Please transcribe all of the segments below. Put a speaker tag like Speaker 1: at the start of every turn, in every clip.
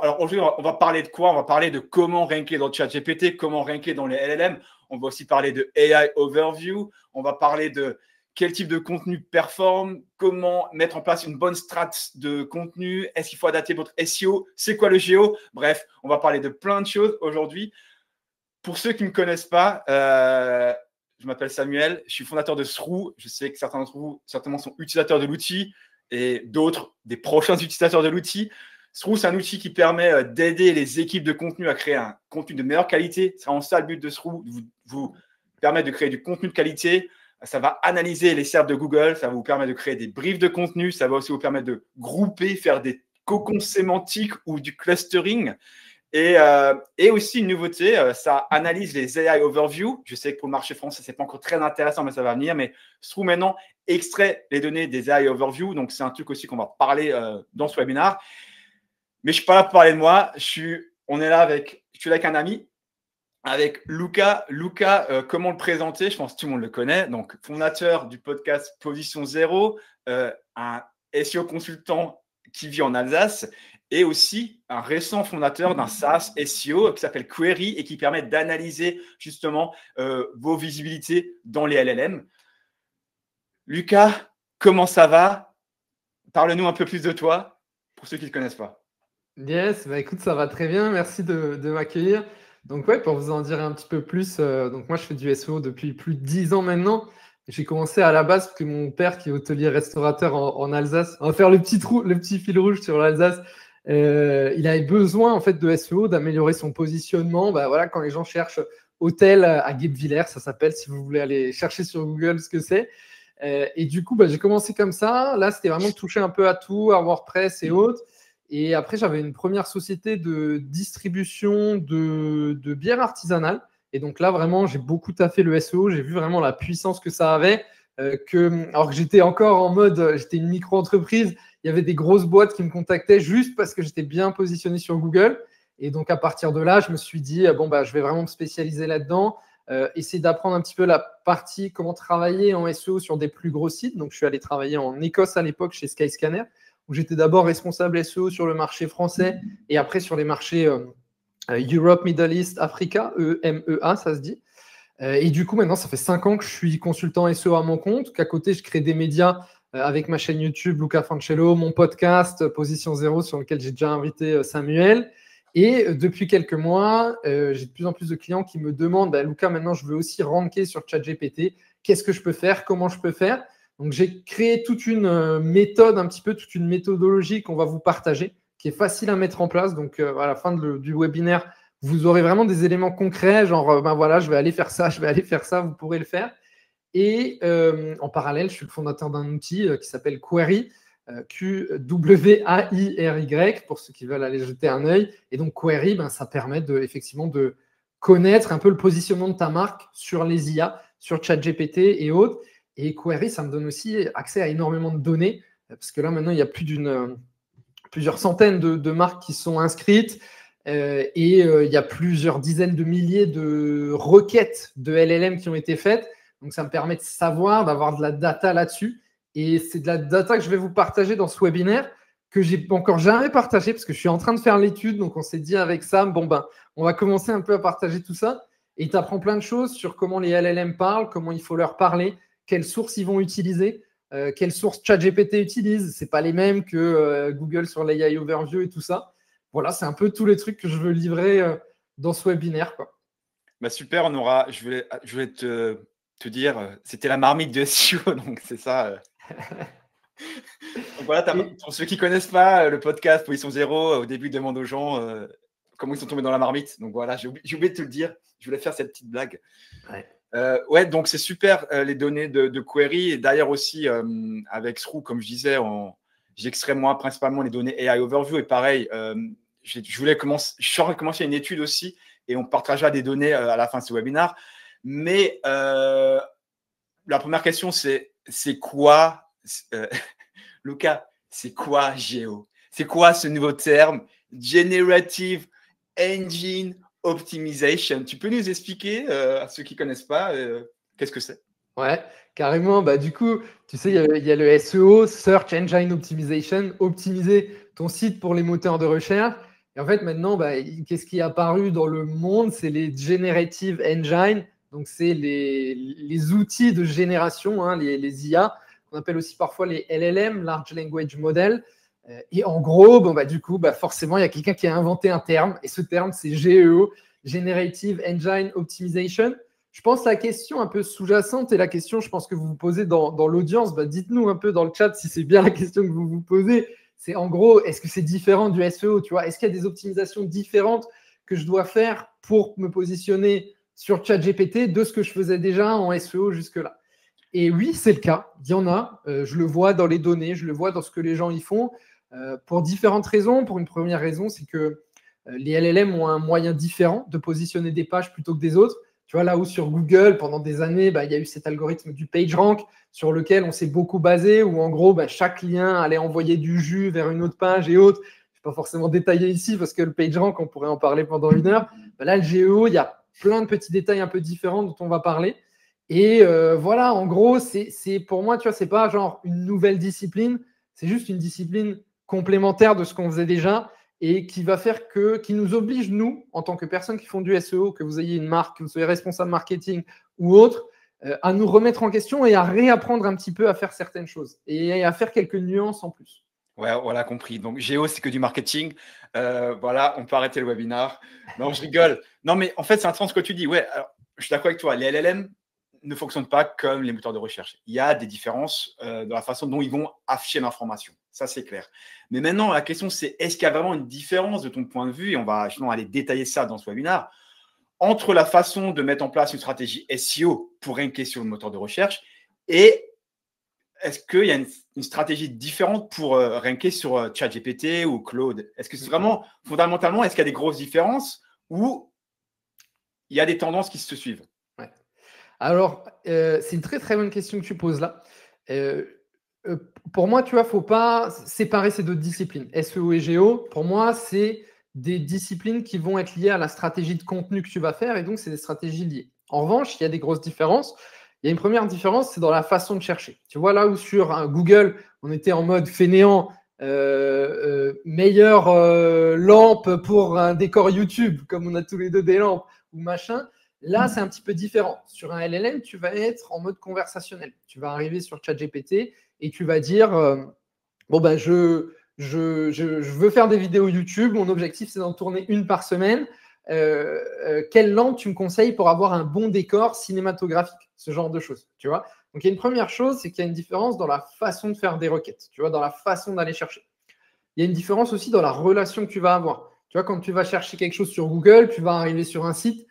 Speaker 1: Alors aujourd'hui, on va parler de quoi? On va parler de comment ranker dans ChatGPT, comment ranker dans les LLM. On va aussi parler de AI Overview. On va parler de quel type de contenu performe, comment mettre en place une bonne strat de contenu, est-ce qu'il faut adapter votre SEO, c'est quoi le géo? Bref, on va parler de plein de choses aujourd'hui. Pour ceux qui ne me connaissent pas, je m'appelle Samuel, je suis fondateur de Sroo. Je sais que certains d'entre vous, certainement, sont utilisateurs de l'outil et d'autres, des prochains utilisateurs de l'outil. Sroo, c'est un outil qui permet d'aider les équipes de contenu à créer un contenu de meilleure qualité. C'est vraiment ça le but de Sroo, vous permettre de créer du contenu de qualité. Ça va analyser les SERPs de Google, ça va vous permettre de créer des briefs de contenu, ça va aussi vous permettre de grouper, faire des cocons sémantiques ou du clustering. Et aussi une nouveauté, ça analyse les AI Overview. Je sais que pour le marché français, ce n'est pas encore très intéressant, mais ça va venir. Mais Sroo maintenant extrait les données des AI Overview. Donc, c'est un truc aussi qu'on va parler dans ce webinaire. Mais je ne suis pas là pour parler de moi. Je suis là avec un ami, avec Luca. Luca, comment le présenter? Je pense que tout le monde le connaît. Donc, fondateur du podcast Position Zéro, un SEO consultant qui vit en Alsace et aussi un récent fondateur d'un SaaS SEO qui s'appelle Query et qui permet d'analyser justement vos visibilités dans les LLM. Lucas, comment ça va? Parle-nous un peu plus de toi pour ceux qui ne te connaissent pas.
Speaker 2: Yes, bah écoute, ça va très bien. Merci de m'accueillir. Donc ouais, pour vous en dire un petit peu plus, donc moi je fais du SEO depuis plus de 10 ans maintenant. J'ai commencé à la base parce que mon père qui est hôtelier restaurateur en Alsace, on va faire le petit fil rouge sur l'Alsace. Il avait besoin en fait de SEO, d'améliorer son positionnement. Bah voilà, quand les gens cherchent hôtel à Guebwiller, ça s'appelle, si vous voulez aller chercher sur Google ce que c'est. Et du coup, bah, j'ai commencé comme ça. Là, c'était vraiment de toucher un peu à tout, à WordPress et autres. Et après, j'avais une première société de distribution de bières artisanales. Et donc là, vraiment, j'ai beaucoup taffé le SEO. J'ai vu vraiment la puissance que ça avait. Alors que j'étais encore en mode, j'étais une micro-entreprise, il y avait des grosses boîtes qui me contactaient juste parce que j'étais bien positionné sur Google. Et donc, à partir de là, je me suis dit, bon, bah, je vais vraiment me spécialiser là-dedans, essayer d'apprendre un petit peu la partie, comment travailler en SEO sur des plus gros sites. Donc, je suis allé travailler en Écosse à l'époque chez Skyscanner, où j'étais d'abord responsable SEO sur le marché français et après sur les marchés Europe, Middle East, Africa, EMEA, ça se dit. Et du coup, maintenant, ça fait 5 ans que je suis consultant SEO à mon compte, qu'à côté, je crée des médias avec ma chaîne YouTube, Luca Fancello, mon podcast Position Zéro, sur lequel j'ai déjà invité Samuel. Et depuis quelques mois, j'ai de plus en plus de clients qui me demandent, bah, Luca, maintenant, je veux aussi ranker sur ChatGPT. Qu'est-ce que je peux faire? Comment je peux faire? Donc, j'ai créé toute une méthode, un petit peu toute une méthodologie qu'on va vous partager, qui est facile à mettre en place. Donc, à la fin du webinaire, vous aurez vraiment des éléments concrets, genre, ben voilà, je vais aller faire ça, vous pourrez le faire. Et en parallèle, je suis le fondateur d'un outil qui s'appelle Query, Quwary, pour ceux qui veulent aller jeter un œil. Et donc, Query, ben, ça permet effectivement de connaître un peu le positionnement de ta marque sur les IA, sur ChatGPT et autres. Et Query, ça me donne aussi accès à énormément de données, parce que là, maintenant, il y a plusieurs centaines de marques qui sont inscrites, et il y a plusieurs dizaines de milliers de requêtes de LLM qui ont été faites. Donc, ça me permet de savoir, d'avoir de la data là-dessus. Et c'est de la data que je vais vous partager dans ce webinaire, que j'ai encore jamais partagé, parce que je suis en train de faire l'étude. Donc, on s'est dit avec Sam, bon, ben, on va commencer un peu à partager tout ça. Et tu apprends plein de choses sur comment les LLM parlent, comment il faut leur parler, quelles sources ils vont utiliser, quelles sources ChatGPT utilise. Ce n'est pas les mêmes que Google sur l'AI Overview et tout ça. Voilà, c'est un peu tous les trucs que je veux livrer dans ce webinaire, quoi.
Speaker 1: Bah super, je voulais te dire, c'était la marmite de SEO, donc c'est ça. Donc voilà, pour ceux qui ne connaissent pas le podcast Position Zéro, au début, demande aux gens comment ils sont tombés dans la marmite. Donc voilà, j'ai oublié de te le dire. Je voulais faire cette petite blague. Ouais, donc c'est super les données de Query. Et d'ailleurs aussi, avec Sroo, comme je disais, j'extrais moi principalement les données AI Overview. Et pareil, je suis en train de commencer une étude aussi et on partagera des données à la fin de ce webinaire. Mais la première question, c'est quoi, Luca, c'est quoi Géo? C'est quoi ce nouveau terme? Generative Engine Optimization. Tu peux nous expliquer à ceux qui ne connaissent pas qu'est-ce que c'est?
Speaker 2: Ouais, carrément. Bah, du coup, tu sais, il y a le SEO, Search Engine Optimization, optimiser ton site pour les moteurs de recherche. Et en fait, maintenant, qu'est-ce qui est apparu dans le monde? C'est les Generative Engine. Donc, c'est les outils de génération, hein, les IA, qu'on appelle aussi parfois les LLM, Large Language Model. Et en gros, du coup, forcément, il y a quelqu'un qui a inventé un terme. Et ce terme, c'est GEO, Generative Engine Optimization. Je pense que la question un peu sous-jacente et la question, je pense que vous vous posez dans l'audience, dites-nous un peu dans le chat si c'est bien la question que vous vous posez. C'est en gros, est-ce que c'est différent du SEO, tu vois? Est-ce qu'il y a des optimisations différentes que je dois faire pour me positionner sur ChatGPT de ce que je faisais déjà en SEO jusque-là? Et oui, c'est le cas. Il y en a. Je le vois dans les données, je le vois dans ce que les gens y font pour différentes raisons. Pour une première raison, c'est que les LLM ont un moyen différent de positionner des pages plutôt que des autres. Tu vois, là où sur Google, pendant des années, il y a eu cet algorithme du PageRank sur lequel on s'est beaucoup basé, où en gros, chaque lien allait envoyer du jus vers une autre page et autres. Je ne vais pas forcément détailler ici parce que le PageRank, on pourrait en parler pendant 1 heure. Là, le GEO, il y a plein de petits détails un peu différents dont on va parler. Et voilà, en gros, c'est pour moi, tu vois, c'est pas genre une nouvelle discipline, c'est juste une discipline complémentaire de ce qu'on faisait déjà et qui va faire qui nous oblige, nous, en tant que personnes qui font du SEO, que vous ayez une marque, que vous soyez responsable marketing ou autre, à nous remettre en question et à réapprendre un petit peu à faire certaines choses et à faire quelques nuances en plus.
Speaker 1: Ouais, on l'a compris. Donc, Géo, c'est que du marketing. Voilà, on peut arrêter le webinar. Non, je rigole. Non, mais en fait, c'est intéressant ce que tu dis. Ouais, alors, je suis d'accord avec toi. Les LLM ne fonctionnent pas comme les moteurs de recherche. Il y a des différences dans la façon dont ils vont afficher l'information. Ça, c'est clair. Mais maintenant, la question, c'est est-ce qu'il y a vraiment une différence de ton point de vue, et on va justement aller détailler ça dans ce webinaire, entre la façon de mettre en place une stratégie SEO pour ranker sur le moteur de recherche et est-ce qu'il y a une stratégie différente pour ranker sur ChatGPT ou Claude? Est-ce que c'est vraiment, fondamentalement, est-ce qu'il y a des grosses différences ou il y a des tendances qui se suivent?
Speaker 2: Ouais. Alors, c'est une très très bonne question que tu poses là. Pour moi, tu vois, il ne faut pas séparer ces deux disciplines, SEO et GEO. Pour moi, c'est des disciplines qui vont être liées à la stratégie de contenu que tu vas faire et donc c'est des stratégies liées. En revanche, il y a des grosses différences. Il y a une première différence, c'est dans la façon de chercher. Tu vois, là où sur Google, on était en mode fainéant, meilleure lampe pour un décor YouTube, comme on a tous les deux des lampes ou machin. Là, c'est un petit peu différent. Sur un LLM, tu vas être en mode conversationnel. Tu vas arriver sur ChatGPT et tu vas dire je veux faire des vidéos YouTube. Mon objectif, c'est d'en tourner une par semaine. Quelle lampe tu me conseilles pour avoir un bon décor cinématographique? Ce genre de choses, tu vois. Donc, il y a une première chose, c'est qu'il y a une différence dans la façon de faire des requêtes, tu vois, dans la façon d'aller chercher. Il y a une différence aussi dans la relation que tu vas avoir. Tu vois, quand tu vas chercher quelque chose sur Google, tu vas arriver sur un site,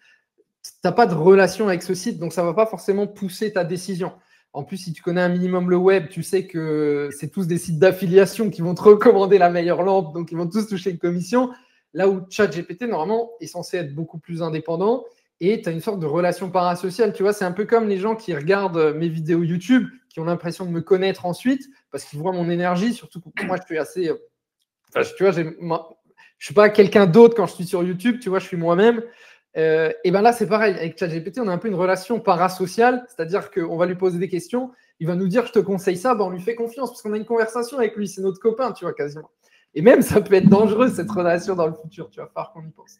Speaker 2: tu n'as pas de relation avec ce site, donc ça ne va pas forcément pousser ta décision. En plus, si tu connais un minimum le web, tu sais que c'est tous des sites d'affiliation qui vont te recommander la meilleure lampe, donc ils vont tous toucher une commission. Là où ChatGPT, normalement, est censé être beaucoup plus indépendant et tu as une sorte de relation parasociale. Tu vois, c'est un peu comme les gens qui regardent mes vidéos YouTube, qui ont l'impression de me connaître ensuite parce qu'ils voient mon énergie, surtout que moi, je suis assez… tu vois, je ne suis pas quelqu'un d'autre quand je suis sur YouTube, tu vois, je suis moi-même. Et bien là, c'est pareil. Avec ChatGPT, on a un peu une relation parasociale, c'est-à-dire qu'on va lui poser des questions, il va nous dire « je te conseille ça », on lui fait confiance parce qu'on a une conversation avec lui, c'est notre copain, tu vois, quasiment. Et même, ça peut être dangereux, cette relation dans le futur, tu vas falloir qu'on y pense.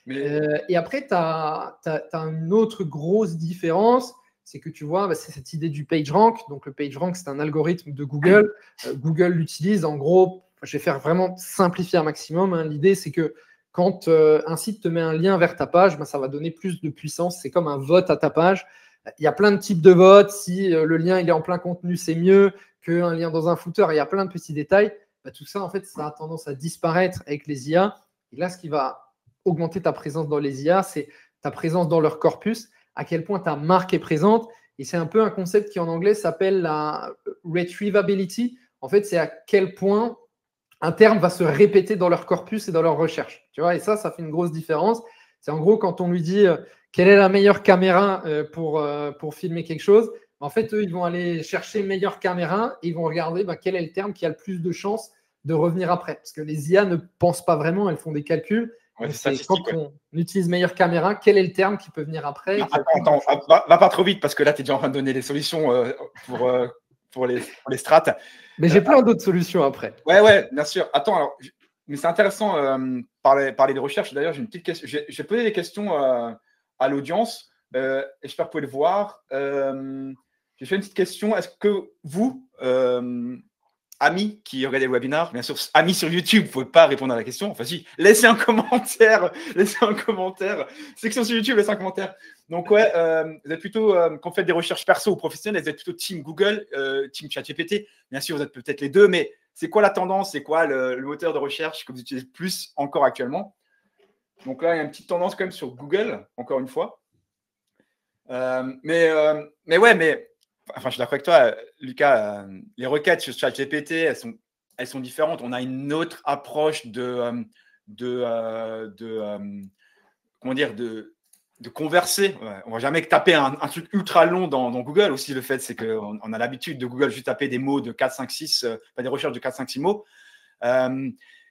Speaker 2: Et après, tu as une autre grosse différence, c'est que tu vois, c'est cette idée du PageRank. Donc, le PageRank, c'est un algorithme de Google. Google l'utilise, en gros, je vais faire vraiment simplifier un maximum. Hein. L'idée, c'est que quand un site te met un lien vers ta page, ça va donner plus de puissance. C'est comme un vote à ta page. Il y a plein de types de votes. Si le lien il est en plein contenu, c'est mieux qu'un lien dans un footer. Il y a plein de petits détails. Tout ça, en fait, ça a tendance à disparaître avec les IA. Et là, ce qui va augmenter ta présence dans les IA, c'est ta présence dans leur corpus, à quel point ta marque est présente. Et c'est un peu un concept qui, en anglais, s'appelle la retrievability. En fait, c'est à quel point un terme va se répéter dans leur corpus et dans leur recherche. Tu vois, et ça fait une grosse différence. C'est en gros quand on lui dit quelle est la meilleure caméra pour filmer quelque chose. En fait, eux, ils vont aller chercher meilleure caméra et ils vont regarder quel est le terme qui a le plus de chances de revenir après. Parce que les IA ne pensent pas vraiment, elles font des calculs.
Speaker 1: Ouais,
Speaker 2: quand on utilise meilleure caméra, quel est le terme qui peut venir après?
Speaker 1: Attends, va pas trop vite parce que là, tu es déjà en train de donner des solutions pour les strates.
Speaker 2: Mais j'ai plein d'autres solutions après.
Speaker 1: Ouais, bien sûr. Attends, alors, mais c'est intéressant parler de recherche. D'ailleurs, j'ai une petite question. J'ai posé des questions à l'audience. Et j'espère que vous pouvez le voir. J'ai fait une petite question. Est-ce que vous, amis qui regardent les webinars, bien sûr, amis sur YouTube, vous ne pouvez pas répondre à la question. Enfin, si, laissez un commentaire. Laissez un commentaire. Section sur YouTube, laissez un commentaire. Donc, ouais, vous êtes plutôt, quand vous faites des recherches perso ou professionnelles, vous êtes plutôt team Google, team ChatGPT. Bien sûr, vous êtes peut-être les deux, mais c'est quoi la tendance? C'est quoi le moteur de recherche que vous utilisez plus encore actuellement? Donc là, il y a une petite tendance quand même sur Google, encore une fois. Mais enfin, je suis d'accord avec toi, Lucas. Les requêtes sur ChatGPT, elles sont différentes. On a une autre approche comment dire, de converser. Ouais. On ne va jamais taper un truc ultra long dans Google. Aussi, le fait, c'est qu'on a l'habitude de Google juste taper des mots de 4, 5, 6, des recherches de 4, 5, 6 mots.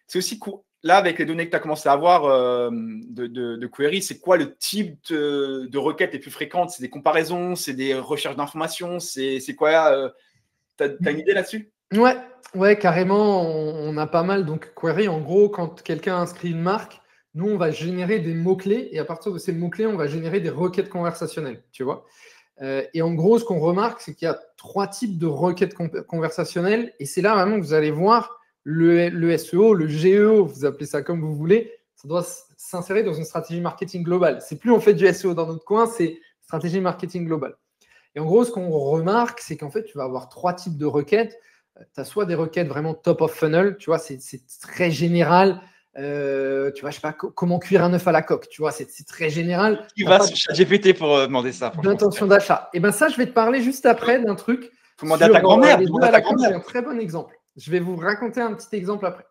Speaker 1: C'est aussi là, avec les données que tu as commencé à avoir de query, c'est quoi le type de requêtes les plus fréquentes? C'est des comparaisons, c'est des recherches d'informations, c'est quoi? Tu as une idée là-dessus?
Speaker 2: Ouais, carrément, on a pas mal. Donc, query, en gros, quand quelqu'un inscrit une marque, nous, on va générer des mots-clés et à partir de ces mots-clés, on va générer des requêtes conversationnelles, tu vois. Et en gros, ce qu'on remarque, c'est qu'il y a 3 types de requêtes conversationnelles et c'est là vraiment que vous allez voir le SEO, le GEO, vous appelez ça comme vous voulez, ça doit s'insérer dans une stratégie marketing globale. C'est plus on fait du SEO dans notre coin, c'est stratégie marketing globale. Et en gros, ce qu'on remarque, c'est qu'en fait, tu vas avoir 3 types de requêtes. Tu as soit des requêtes vraiment top of funnel, tu vois, c'est très général. Tu vois, je sais pas, comment cuire un œuf à la coque, tu vois, c'est très général.
Speaker 1: Qui va sur ChatGPT pour demander ça?
Speaker 2: D'intention d'achat. Et bien ça, je vais te parler juste après d'un truc.
Speaker 1: Faut demander à ta grand-mère.
Speaker 2: Les œufs à la coque, c'est un très bon exemple. Je vais vous raconter un petit exemple après.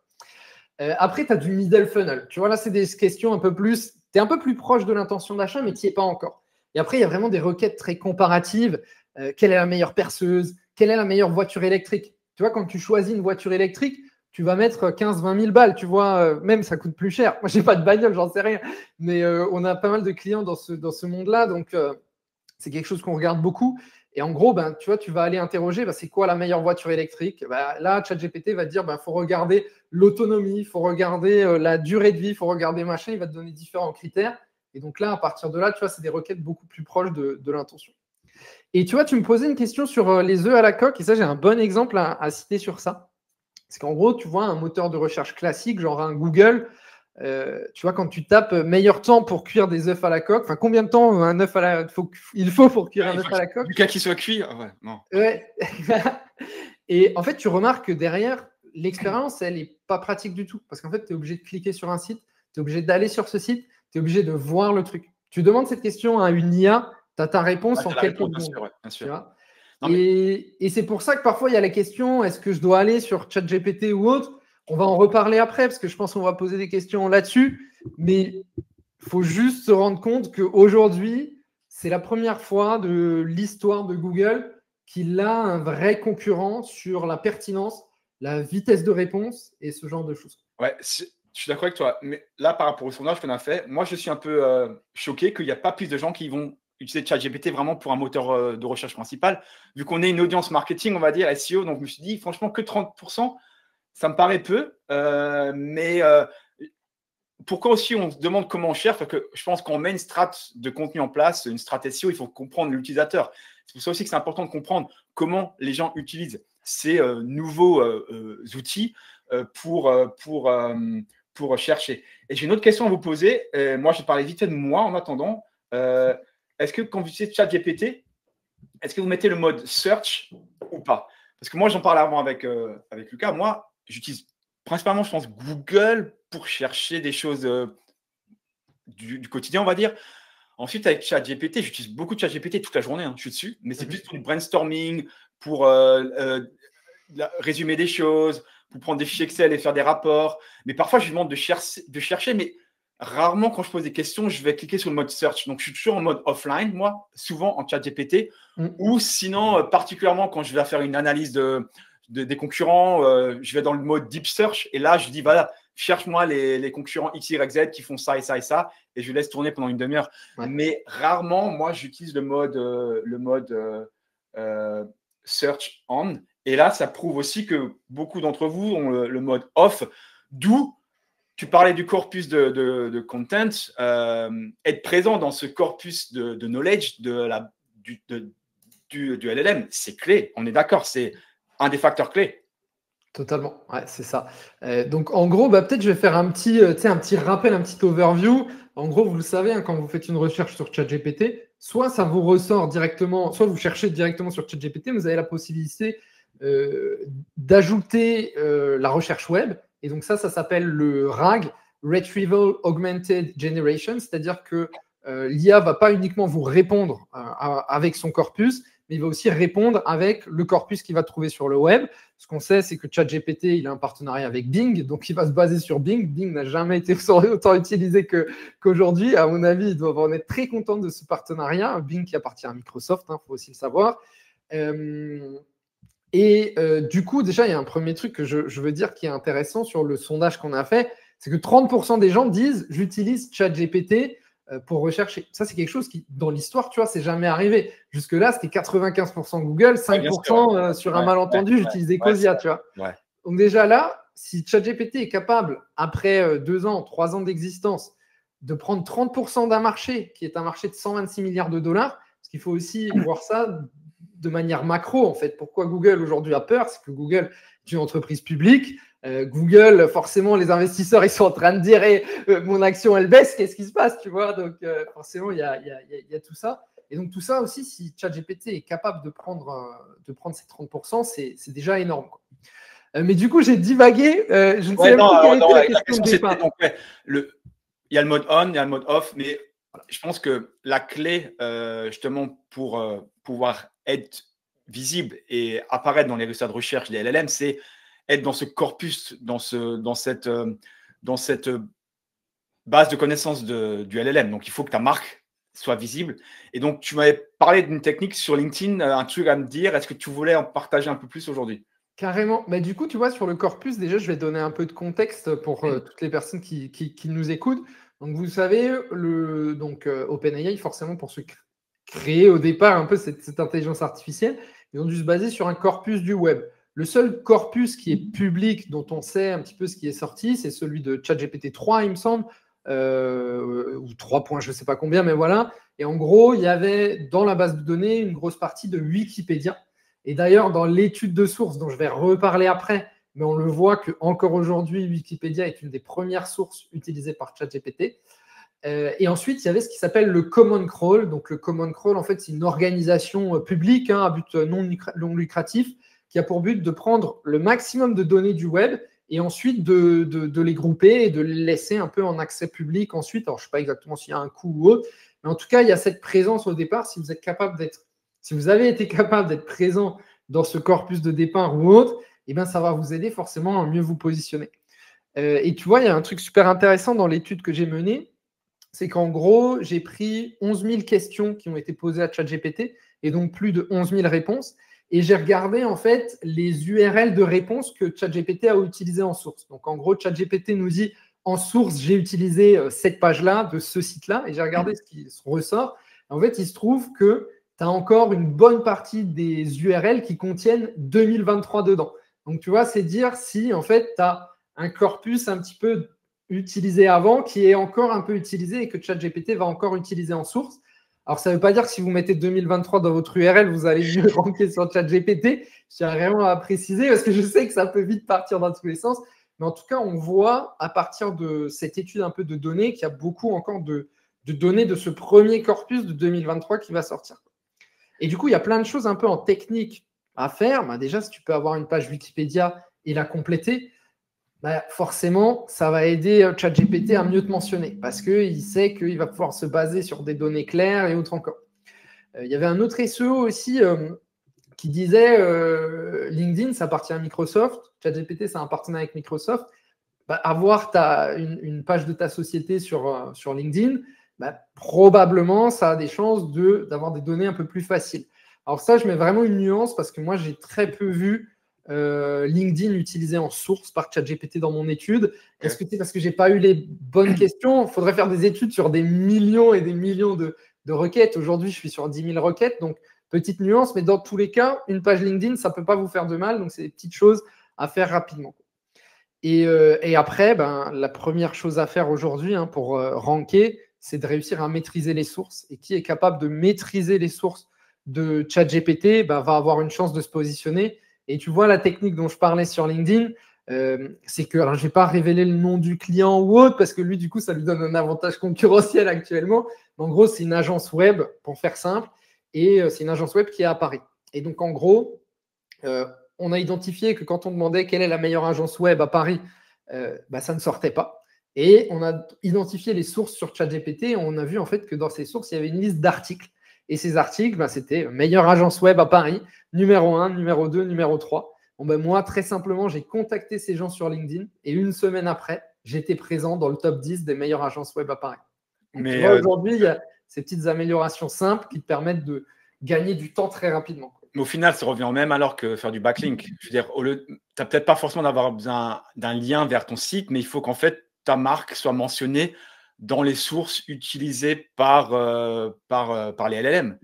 Speaker 2: Après, tu as du middle funnel. Tu vois, là, c'est des questions un peu plus. Tu es un peu plus proche de l'intention d'achat, mais tu n'y es pas encore. Et après, il y a vraiment des requêtes très comparatives. Quelle est la meilleure perceuse? Quelle est la meilleure voiture électrique? Tu vois, quand tu choisis une voiture électrique, tu vas mettre 15-20 000 balles. Tu vois, même ça coûte plus cher. Moi, je n'ai pas de bagnole, j'en sais rien. Mais on a pas mal de clients dans ce monde-là. Donc, c'est quelque chose qu'on regarde beaucoup. Et en gros, ben, tu vois, tu vas aller interroger, ben, c'est quoi la meilleure voiture électrique? Ben, là, ChatGPT va te dire, ben, faut regarder l'autonomie, il faut regarder la durée de vie, il faut regarder machin, il va te donner différents critères. Et donc là, à partir de là, tu vois, c'est des requêtes beaucoup plus proches de l'intention. Et tu vois, tu me posais une question sur les œufs à la coque, et ça, j'ai un bon exemple à citer sur ça. Parce qu'en gros, tu vois, un moteur de recherche classique, genre un Google, tu vois, quand tu tapes meilleur temps pour cuire des œufs à la coque, enfin, combien de temps il faut pour cuire un œuf à la coque?
Speaker 1: Du cas qui soit cuit, ouais, non.
Speaker 2: Ouais. Et en fait, tu remarques que derrière, l'expérience, elle n'est pas pratique du tout. Parce qu'en fait, tu es obligé de cliquer sur un site, tu es obligé d'aller sur ce site, tu es obligé de voir le truc. Tu demandes cette question à une IA, tu as ta réponse en quelques secondes.
Speaker 1: Bien sûr.
Speaker 2: Non, et c'est pour ça que parfois, il y a la question, est-ce que je dois aller sur ChatGPT ou autre? On va en reparler après, parce que je pense qu'on va poser des questions là-dessus. Mais il faut juste se rendre compte qu'aujourd'hui, c'est la première fois de l'histoire de Google qu'il a un vrai concurrent sur la pertinence, la vitesse de réponse et ce genre de choses.
Speaker 1: Ouais, je suis d'accord avec toi. Mais là, par rapport au sondage qu'on a fait, moi, je suis un peu choqué qu'il n'y a pas plus de gens qui vont utiliser ChatGPT vraiment pour un moteur de recherche principal. Vu qu'on est une audience marketing, on va dire, SEO, donc je me suis dit, franchement, que 30%, ça me paraît peu. Mais pourquoi aussi on se demande comment on cherche? Parce que je pense qu'on met une strate de contenu en place, une strate SEO, il faut comprendre l'utilisateur. C'est pour ça aussi que c'est important de comprendre comment les gens utilisent ces nouveaux outils pour chercher. Et j'ai une autre question à vous poser. Moi, je vais parler vite fait de moi en attendant. Est-ce que quand vous utilisez ChatGPT, est-ce que vous mettez le mode search ou pas? Parce que moi, j'en parlais avant avec Lucas. Moi, j'utilise principalement, je pense, Google pour chercher des choses du quotidien, on va dire. Ensuite, avec ChatGPT, j'utilise beaucoup de ChatGPT toute la journée. Je suis dessus, mais c'est plus pour du brainstorming, pour résumer des choses, pour prendre des fichiers Excel et faire des rapports. Mais parfois, je lui demande de chercher, mais rarement, quand je pose des questions, je vais cliquer sur le mode search. Donc, je suis toujours en mode offline, moi, souvent en ChatGPT, ou sinon, particulièrement quand je vais faire une analyse des concurrents, je vais dans le mode deep search, et là, je dis, voilà, cherche-moi les concurrents X, Y, Z qui font ça et ça et ça, et je laisse tourner pendant une demi-heure. Ouais. Mais rarement, moi, j'utilise le mode search on. Et là, ça prouve aussi que beaucoup d'entre vous ont le mode off, d'où tu parlais du corpus de content. Être présent dans ce corpus de knowledge du LLM, c'est clé. On est d'accord, c'est un des facteurs clés.
Speaker 2: Totalement, ouais, c'est ça. Donc, en gros, peut-être je vais faire un petit rappel, un petit overview. En gros, vous le savez, hein, quand vous faites une recherche sur ChatGPT, soit ça vous ressort directement, soit vous cherchez directement sur ChatGPT, vous avez la possibilité d'ajouter la recherche web. Et donc ça s'appelle le RAG, Retrieval Augmented Generation, c'est-à-dire que l'IA ne va pas uniquement vous répondre avec son corpus, mais il va aussi répondre avec le corpus qu'il va trouver sur le web. Ce qu'on sait, c'est que ChatGPT, il a un partenariat avec Bing, donc il va se baser sur Bing. Bing n'a jamais été autant utilisé qu'aujourd'hui. À mon avis, ils doivent en être très contents de ce partenariat. Bing qui appartient à Microsoft, il faut aussi le savoir. Du coup, déjà, il y a un premier truc que je veux dire qui est intéressant sur le sondage qu'on a fait, c'est que 30% des gens disent « j'utilise ChatGPT » pour rechercher. Ça, c'est quelque chose qui, dans l'histoire, tu vois, c'est jamais arrivé. Jusque-là, c'était 95% Google, 5% sur un malentendu, j'utilisais Cosia, tu vois.
Speaker 1: Ouais.
Speaker 2: Donc déjà là, si ChatGPT est capable, après 2 ans, 3 ans d'existence, de prendre 30% d'un marché, qui est un marché de 126 milliards de dollars, parce qu'il faut aussi voir ça de manière macro, en fait. Pourquoi Google aujourd'hui a peur? C'est que Google est une entreprise publique. Google, forcément, les investisseurs, ils sont en train de dire mon action, elle baisse, qu'est-ce qui se passe, tu vois? Donc, forcément, il y a tout ça. Et donc, tout ça aussi, si ChatGPT est capable de prendre ces 30%, c'est déjà énorme, quoi. Mais du coup, j'ai divagué. Je ne sais même plus quelle était la question de départ.
Speaker 1: Il y a le mode on, il y a le mode off, mais je pense que la clé, justement, pour pouvoir être visible et apparaître dans les résultats de recherche des LLM, c'est être dans ce corpus, dans cette base de connaissances du LLM. Donc, il faut que ta marque soit visible. Et donc, tu m'avais parlé d'une technique sur LinkedIn, un truc à me dire. Est-ce que tu voulais en partager un peu plus aujourd'hui?
Speaker 2: Carrément. Mais du coup, tu vois, sur le corpus, déjà, je vais donner un peu de contexte pour toutes les personnes qui nous écoutent. Donc, vous savez, OpenAI, forcément, pour se créer au départ un peu cette intelligence artificielle, ils ont dû se baser sur un corpus du web. Le seul corpus qui est public, dont on sait un petit peu ce qui est sorti, c'est celui de ChatGPT 3, il me semble, ou 3 points, je ne sais pas combien, mais voilà. Et en gros, il y avait dans la base de données une grosse partie de Wikipédia. Et d'ailleurs, dans l'étude de source, dont je vais reparler après, mais on le voit qu'encore aujourd'hui, Wikipédia est une des premières sources utilisées par ChatGPT. Et ensuite, il y avait ce qui s'appelle le Common Crawl. Donc, le Common Crawl, en fait, c'est une organisation publique à but non lucratif qui a pour but de prendre le maximum de données du web et ensuite de les grouper et de les laisser un peu en accès public ensuite. Alors, je ne sais pas exactement s'il y a un coût ou autre, mais en tout cas, il y a cette présence au départ. Si vous avez été capable d'être présent dans ce corpus de départ ou autre, eh bien, ça va vous aider forcément à mieux vous positionner. Et tu vois, il y a un truc super intéressant dans l'étude que j'ai menée, c'est qu'en gros, j'ai pris 11 000 questions qui ont été posées à ChatGPT et donc plus de 11 000 réponses. Et j'ai regardé en fait les URL de réponses que ChatGPT a utilisées en source. Donc en gros, ChatGPT nous dit en source, j'ai utilisé cette page-là de ce site-là et j'ai regardé ce qui ressort. En fait, il se trouve que tu as encore une bonne partie des URL qui contiennent 2023 dedans. Donc tu vois, c'est dire si en fait tu as un corpus un petit peu utilisé avant qui est encore un peu utilisé et que ChatGPT va encore utiliser en source. Alors, ça ne veut pas dire que si vous mettez 2023 dans votre URL, vous allez mieux ranker sur ChatGPT. Je tiens vraiment à préciser parce que je sais que ça peut vite partir dans tous les sens. Mais en tout cas, on voit à partir de cette étude un peu de données qu'il y a beaucoup encore de données de ce premier corpus de 2023 qui va sortir. Et du coup, il y a plein de choses un peu en technique à faire. Déjà, si tu peux avoir une page Wikipédia et la compléter, forcément, ça va aider ChatGPT à mieux te mentionner parce qu'il sait qu'il va pouvoir se baser sur des données claires et autres encore. Il y avait un autre SEO aussi qui disait LinkedIn, ça appartient à Microsoft. ChatGPT, c'est un partenariat avec Microsoft. Avoir une page de ta société sur LinkedIn, probablement, ça a des chances d'avoir des données un peu plus faciles. Alors ça, je mets vraiment une nuance parce que moi, j'ai très peu vu LinkedIn utilisé en source par ChatGPT dans mon étude. Est-ce que c'est parce que je n'ai pas eu les bonnes questions? Il faudrait faire des études sur des millions et des millions de requêtes. Aujourd'hui, je suis sur 10 000 requêtes, donc petite nuance, mais dans tous les cas, une page LinkedIn, ça ne peut pas vous faire de mal, donc c'est des petites choses à faire rapidement. Et après, ben, la première chose à faire aujourd'hui pour ranker, c'est de réussir à maîtriser les sources. Et qui est capable de maîtriser les sources de ChatGPT ben, va avoir une chance de se positionner. Et tu vois la technique dont je parlais sur LinkedIn, c'est que, alors je ne vais pas révéler le nom du client ou autre, parce que lui, du coup, ça lui donne un avantage concurrentiel actuellement. En gros, c'est une agence web, pour faire simple, et c'est une agence web qui est à Paris. Et donc, en gros, on a identifié que quand on demandait quelle est la meilleure agence web à Paris, bah, ça ne sortait pas. Et on a identifié les sources sur ChatGPT et on a vu en fait que dans ces sources, il y avait une liste d'articles. Et ces articles, bah, c'était meilleure agence web à Paris, numéro 1, numéro 2, numéro 3. Bon, ben moi, très simplement, j'ai contacté ces gens sur LinkedIn et une semaine après, j'étais présent dans le top 10 des meilleures agences web à Paris. Donc, tu vois, aujourd'hui, il y a ces petites améliorations simples qui te permettent de gagner du temps très rapidement.
Speaker 1: Mais au final, ça revient au même alors que faire du backlink. Je veux dire, tu n'as peut-être pas forcément d'avoir besoin d'un lien vers ton site, mais il faut qu'en fait, ta marque soit mentionnée dans les sources utilisées par les LLM.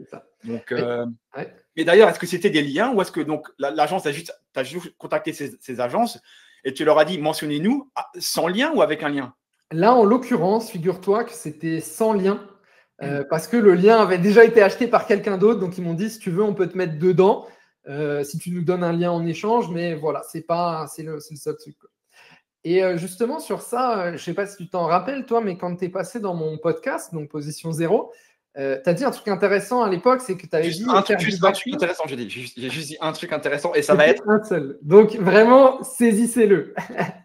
Speaker 1: Donc,
Speaker 2: ouais.
Speaker 1: Mais d'ailleurs, est-ce que c'était des liens ou est-ce que donc l'agence a juste contacté ces agences et tu leur as dit mentionnez-nous sans lien ou avec un lien?
Speaker 2: Là, en l'occurrence, figure-toi que c'était sans lien. Parce que le lien avait déjà été acheté par quelqu'un d'autre. Donc, ils m'ont dit, si tu veux, on peut te mettre dedans, si tu nous donnes un lien en échange. Mais voilà, c'est le seul truc. Et justement, sur ça, je ne sais pas si tu t'en rappelles, toi, mais quand tu es passé dans mon podcast, donc Position Zéro, tu as dit un truc intéressant à l'époque, c'est que tu avais dit…
Speaker 1: Un truc intéressant, j'ai juste dit un truc intéressant et ça va être…
Speaker 2: un seul. Donc, vraiment, saisissez-le.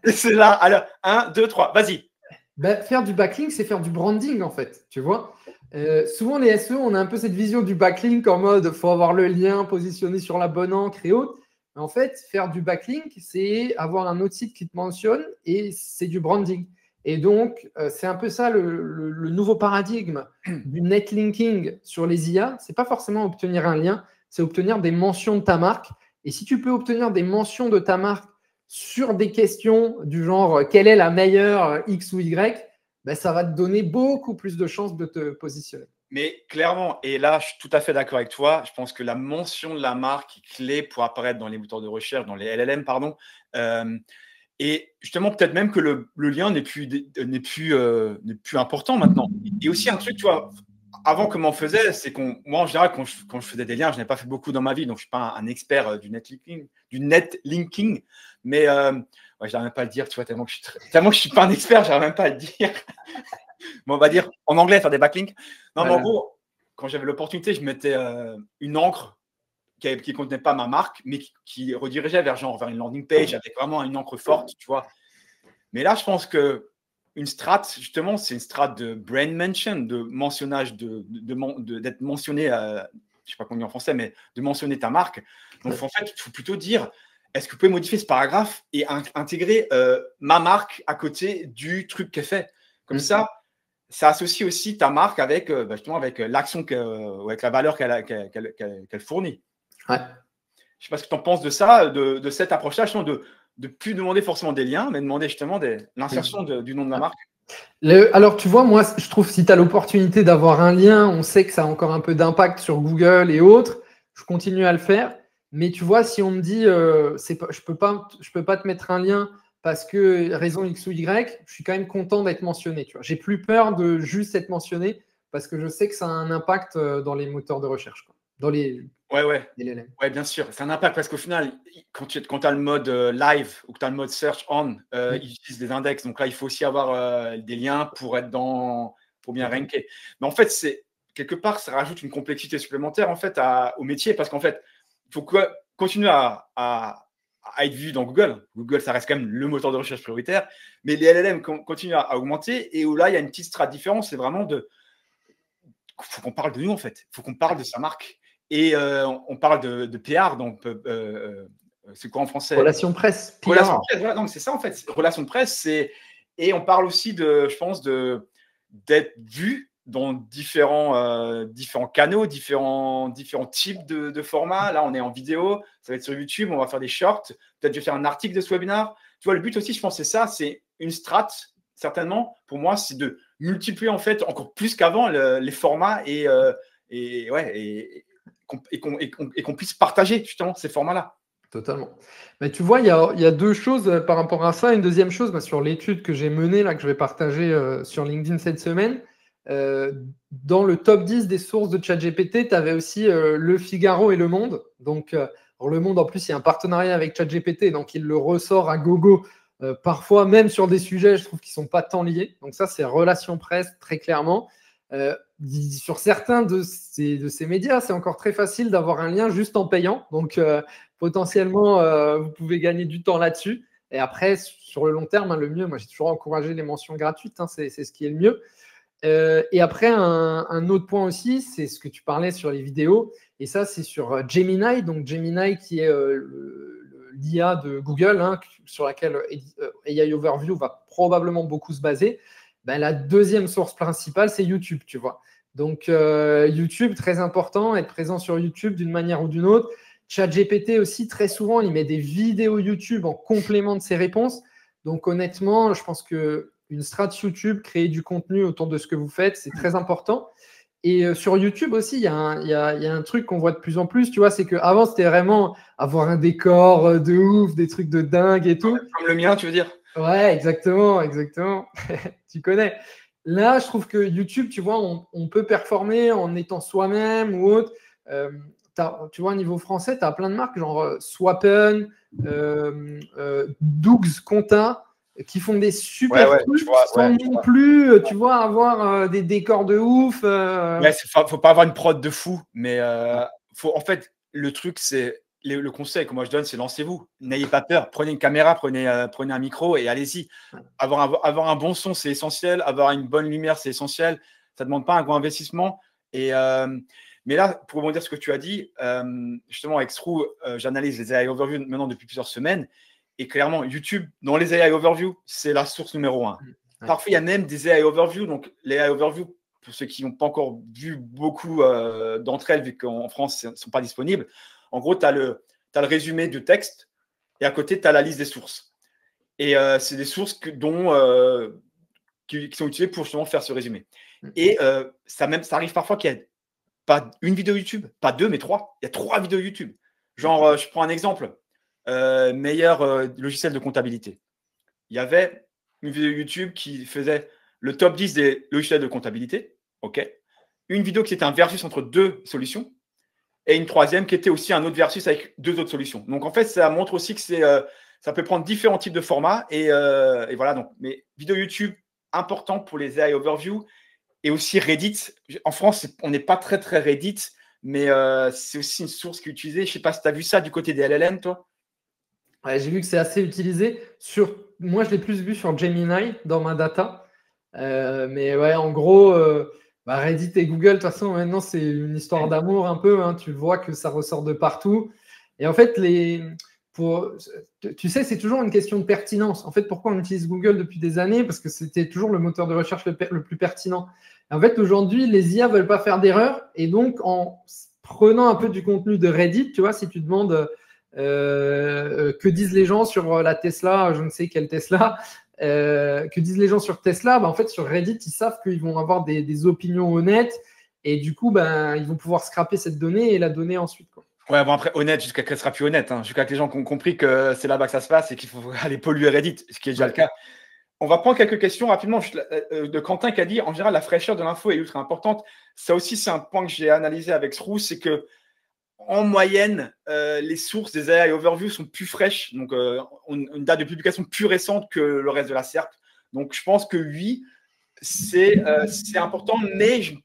Speaker 1: C'est là. Alors, 1, 2, 3, vas-y.
Speaker 2: Ben, faire du backlink, c'est faire du branding, en fait, tu vois. Souvent, les SEO, on a un peu cette vision du backlink en mode, il faut avoir le lien positionné sur la bonne encre et autres. Mais en fait, faire du backlink, c'est avoir un autre site qui te mentionne et c'est du branding. Et donc, c'est un peu ça le nouveau paradigme du netlinking sur les IA. Ce n'est pas forcément obtenir un lien, c'est obtenir des mentions de ta marque. Et si tu peux obtenir des mentions de ta marque sur des questions du genre quelle est la meilleure X ou Y, ben, ça va te donner beaucoup plus de chances de te positionner.
Speaker 1: Mais clairement, et là, je suis tout à fait d'accord avec toi. Je pense que la mention de la marque est clé pour apparaître dans les moteurs de recherche, dans les LLM, pardon. Et justement, peut-être même que le lien n'est plus important maintenant. Et aussi un truc, tu vois, avant, comment on faisait, c'est moi, en général, quand je faisais des liens, je n'ai pas fait beaucoup dans ma vie, donc je ne suis pas un expert du netlinking, mais ouais, je n'arrive même pas à le dire, tu vois, tellement que je ne suis pas un expert, je n'arrive même pas à le dire. Bon, on va dire en anglais, faire des backlinks. Non, voilà. Mais en gros, quand j'avais l'opportunité, je mettais une encre qui ne contenait pas ma marque, mais qui redirigeait vers une landing page avec vraiment une encre forte, tu vois. Mais là, je pense que une strat, justement, c'est une strat de brand mention, de mentionnage, d'être mentionné, je ne sais pas comment on dit en français, mais de mentionner ta marque. Donc, en fait, il faut plutôt dire, est-ce que vous pouvez modifier ce paragraphe et intégrer ma marque à côté du truc qu'elle fait. Comme ça associe aussi ta marque avec, justement, avec l'action, avec la valeur qu'elle fournit.
Speaker 2: Ouais.
Speaker 1: Je ne sais pas ce que tu en penses de ça, de cette approche-là, de ne plus demander forcément des liens, mais demander justement l'insertion du nom de la marque.
Speaker 2: Alors, tu vois, moi, je trouve que si tu as l'opportunité d'avoir un lien, on sait que ça a encore un peu d'impact sur Google et autres. Je continue à le faire. Mais tu vois, si on me dit, je peux pas te mettre un lien parce que raison X ou Y, je suis quand même content d'être mentionné. J'ai plus peur de juste être mentionné parce que je sais que ça a un impact dans les moteurs de recherche, quoi. Dans les…
Speaker 1: Ouais, bien sûr. C'est un impact parce qu'au final, quand tu as le mode live ou que tu as le mode search on, ils utilisent des index. Donc là, il faut aussi avoir des liens pour bien ranker. Mais en fait, quelque part, ça rajoute une complexité supplémentaire en fait au métier parce qu'en fait, il faut continuer à être vu dans Google. Google, ça reste quand même le moteur de recherche prioritaire. Mais les LLM continuent à augmenter et où là, il y a une petite strat différence. C'est vraiment faut qu'on parle de nous en fait. Il faut qu'on parle de sa marque. Et on parle de PR, donc c'est quoi en français?
Speaker 2: Relation presse. PR.
Speaker 1: Relation presse, voilà, non, c'est ça en fait. Relation de presse, et on parle aussi je pense, d'être vu dans différents canaux, différents types de formats. Là, on est en vidéo, ça va être sur YouTube, on va faire des shorts. Peut-être je vais faire un article de ce webinaire. Tu vois, le but aussi, je pense, c'est ça, c'est une strat, certainement, pour moi, c'est de multiplier en fait encore plus qu'avant les formats et qu'on puisse partager justement ces formats-là.
Speaker 2: Totalement. Mais tu vois, il y a deux choses par rapport à ça. Une deuxième chose, sur l'étude que j'ai menée, là, que je vais partager sur LinkedIn cette semaine, dans le top 10 des sources de ChatGPT, tu avais aussi Le Figaro et Le Monde. Donc, alors Le Monde, en plus, il y a un partenariat avec ChatGPT, donc il le ressort à gogo, parfois même sur des sujets, je trouve, qui ne sont pas tant liés. Donc ça, c'est relation presse, très clairement. Sur certains de ces médias, c'est encore très facile d'avoir un lien juste en payant. Donc, potentiellement, vous pouvez gagner du temps là-dessus. Et après, sur le long terme, le mieux, moi, j'ai toujours encouragé les mentions gratuites. C'est ce qui est le mieux. Et après, un autre point aussi, c'est ce que tu parlais sur les vidéos. Et ça, c'est sur Gemini. Donc, Gemini, qui est l'IA de Google, sur laquelle AI Overview va probablement beaucoup se baser. La deuxième source principale, c'est YouTube, tu vois. Donc, YouTube, très important, être présent sur YouTube d'une manière ou d'une autre. ChatGPT aussi, très souvent, il met des vidéos YouTube en complément de ses réponses. Donc, honnêtement, je pense qu'une strat YouTube, créer du contenu autour de ce que vous faites, c'est très important. Et sur YouTube aussi, il y a un truc qu'on voit de plus en plus, tu vois, c'est qu'avant, c'était vraiment avoir un décor de ouf, des trucs de dingue et tout.
Speaker 1: Comme le mien, tu veux dire?
Speaker 2: Ouais, exactement. Tu connais. Là, je trouve que YouTube, tu vois, on peut performer en étant soi-même ou autre. Tu vois, au niveau français, tu as plein de marques, genre Swappen, Dougs, Conta, qui font des super trucs sans non plus, tu vois, avoir des décors de ouf.
Speaker 1: Ouais, faut pas avoir une prod de fou, mais en fait, le truc, c'est le conseil que moi je donne, c'est lancez-vous. N'ayez pas peur. Prenez une caméra, prenez un micro et allez-y. Avoir un bon son, c'est essentiel. Avoir une bonne lumière, c'est essentiel. Ça ne demande pas un gros investissement. Mais là, pour rebondir sur ce que tu as dit, justement, avec Srou, j'analyse les AI Overview maintenant depuis plusieurs semaines. Et clairement, YouTube, dans les AI Overview, c'est la source numéro 1. Parfois, il y a même des AI Overview. Donc, les AI Overview, pour ceux qui n'ont pas encore vu beaucoup d'entre elles, vu qu'en France, elles ne sont pas disponibles, en gros, tu as le résumé du texte et à côté, tu as la liste des sources. Et c'est des sources qui sont utilisées pour justement faire ce résumé. Et ça arrive parfois qu'il y a pas une vidéo YouTube, pas deux, mais 3. Il y a 3 vidéos YouTube. Genre, je prends un exemple. Meilleur logiciel de comptabilité. Il y avait une vidéo YouTube qui faisait le top 10 des logiciels de comptabilité. OK. Une vidéo qui était un versus entre 2 solutions et une troisième qui était aussi un autre versus avec 2 autres solutions. Donc, en fait, ça montre aussi que ça peut prendre différents types de formats. Et voilà. Donc, mais vidéo YouTube, important pour les AI Overview. Et aussi Reddit. En France, on n'est pas très, très Reddit, mais c'est aussi une source qui est utilisée. Je ne sais pas si tu as vu ça du côté des LLM, toi.
Speaker 2: Ouais, j'ai vu que c'est assez utilisé. Moi, je l'ai plus vu sur Gemini dans ma data. Mais ouais, en gros, Reddit et Google, de toute façon, maintenant, c'est une histoire d'amour un peu. Tu vois que ça ressort de partout. Et en fait, tu sais, c'est toujours une question de pertinence. En fait, pourquoi on utilise Google depuis des années? Parce que c'était toujours le moteur de recherche le plus pertinent. Et en fait, aujourd'hui, les IA ne veulent pas faire d'erreur. Et donc, en prenant un peu du contenu de Reddit, tu vois, si tu demandes que disent les gens sur la Tesla, je ne sais quelle Tesla, que disent les gens sur Tesla, en fait, sur Reddit, ils savent qu'ils vont avoir des opinions honnêtes. Et du coup, ils vont pouvoir scraper cette donnée et la donner ensuite, quoi.
Speaker 1: Ouais, bon, après, honnête, jusqu'à qu'elle sera plus honnête. Jusqu'à que les gens ont compris que c'est là-bas que ça se passe et qu'il faut aller polluer Reddit, ce qui est déjà le cas. On va prendre quelques questions rapidement de Quentin qui a dit en général, la fraîcheur de l'info est ultra importante. Ça aussi, c'est un point que j'ai analysé avec Srou, c'est que en moyenne, les sources des AI Overview sont plus fraîches, donc une date de publication plus récente que le reste de la SERP. Donc, je pense que oui, c'est important, mais je ne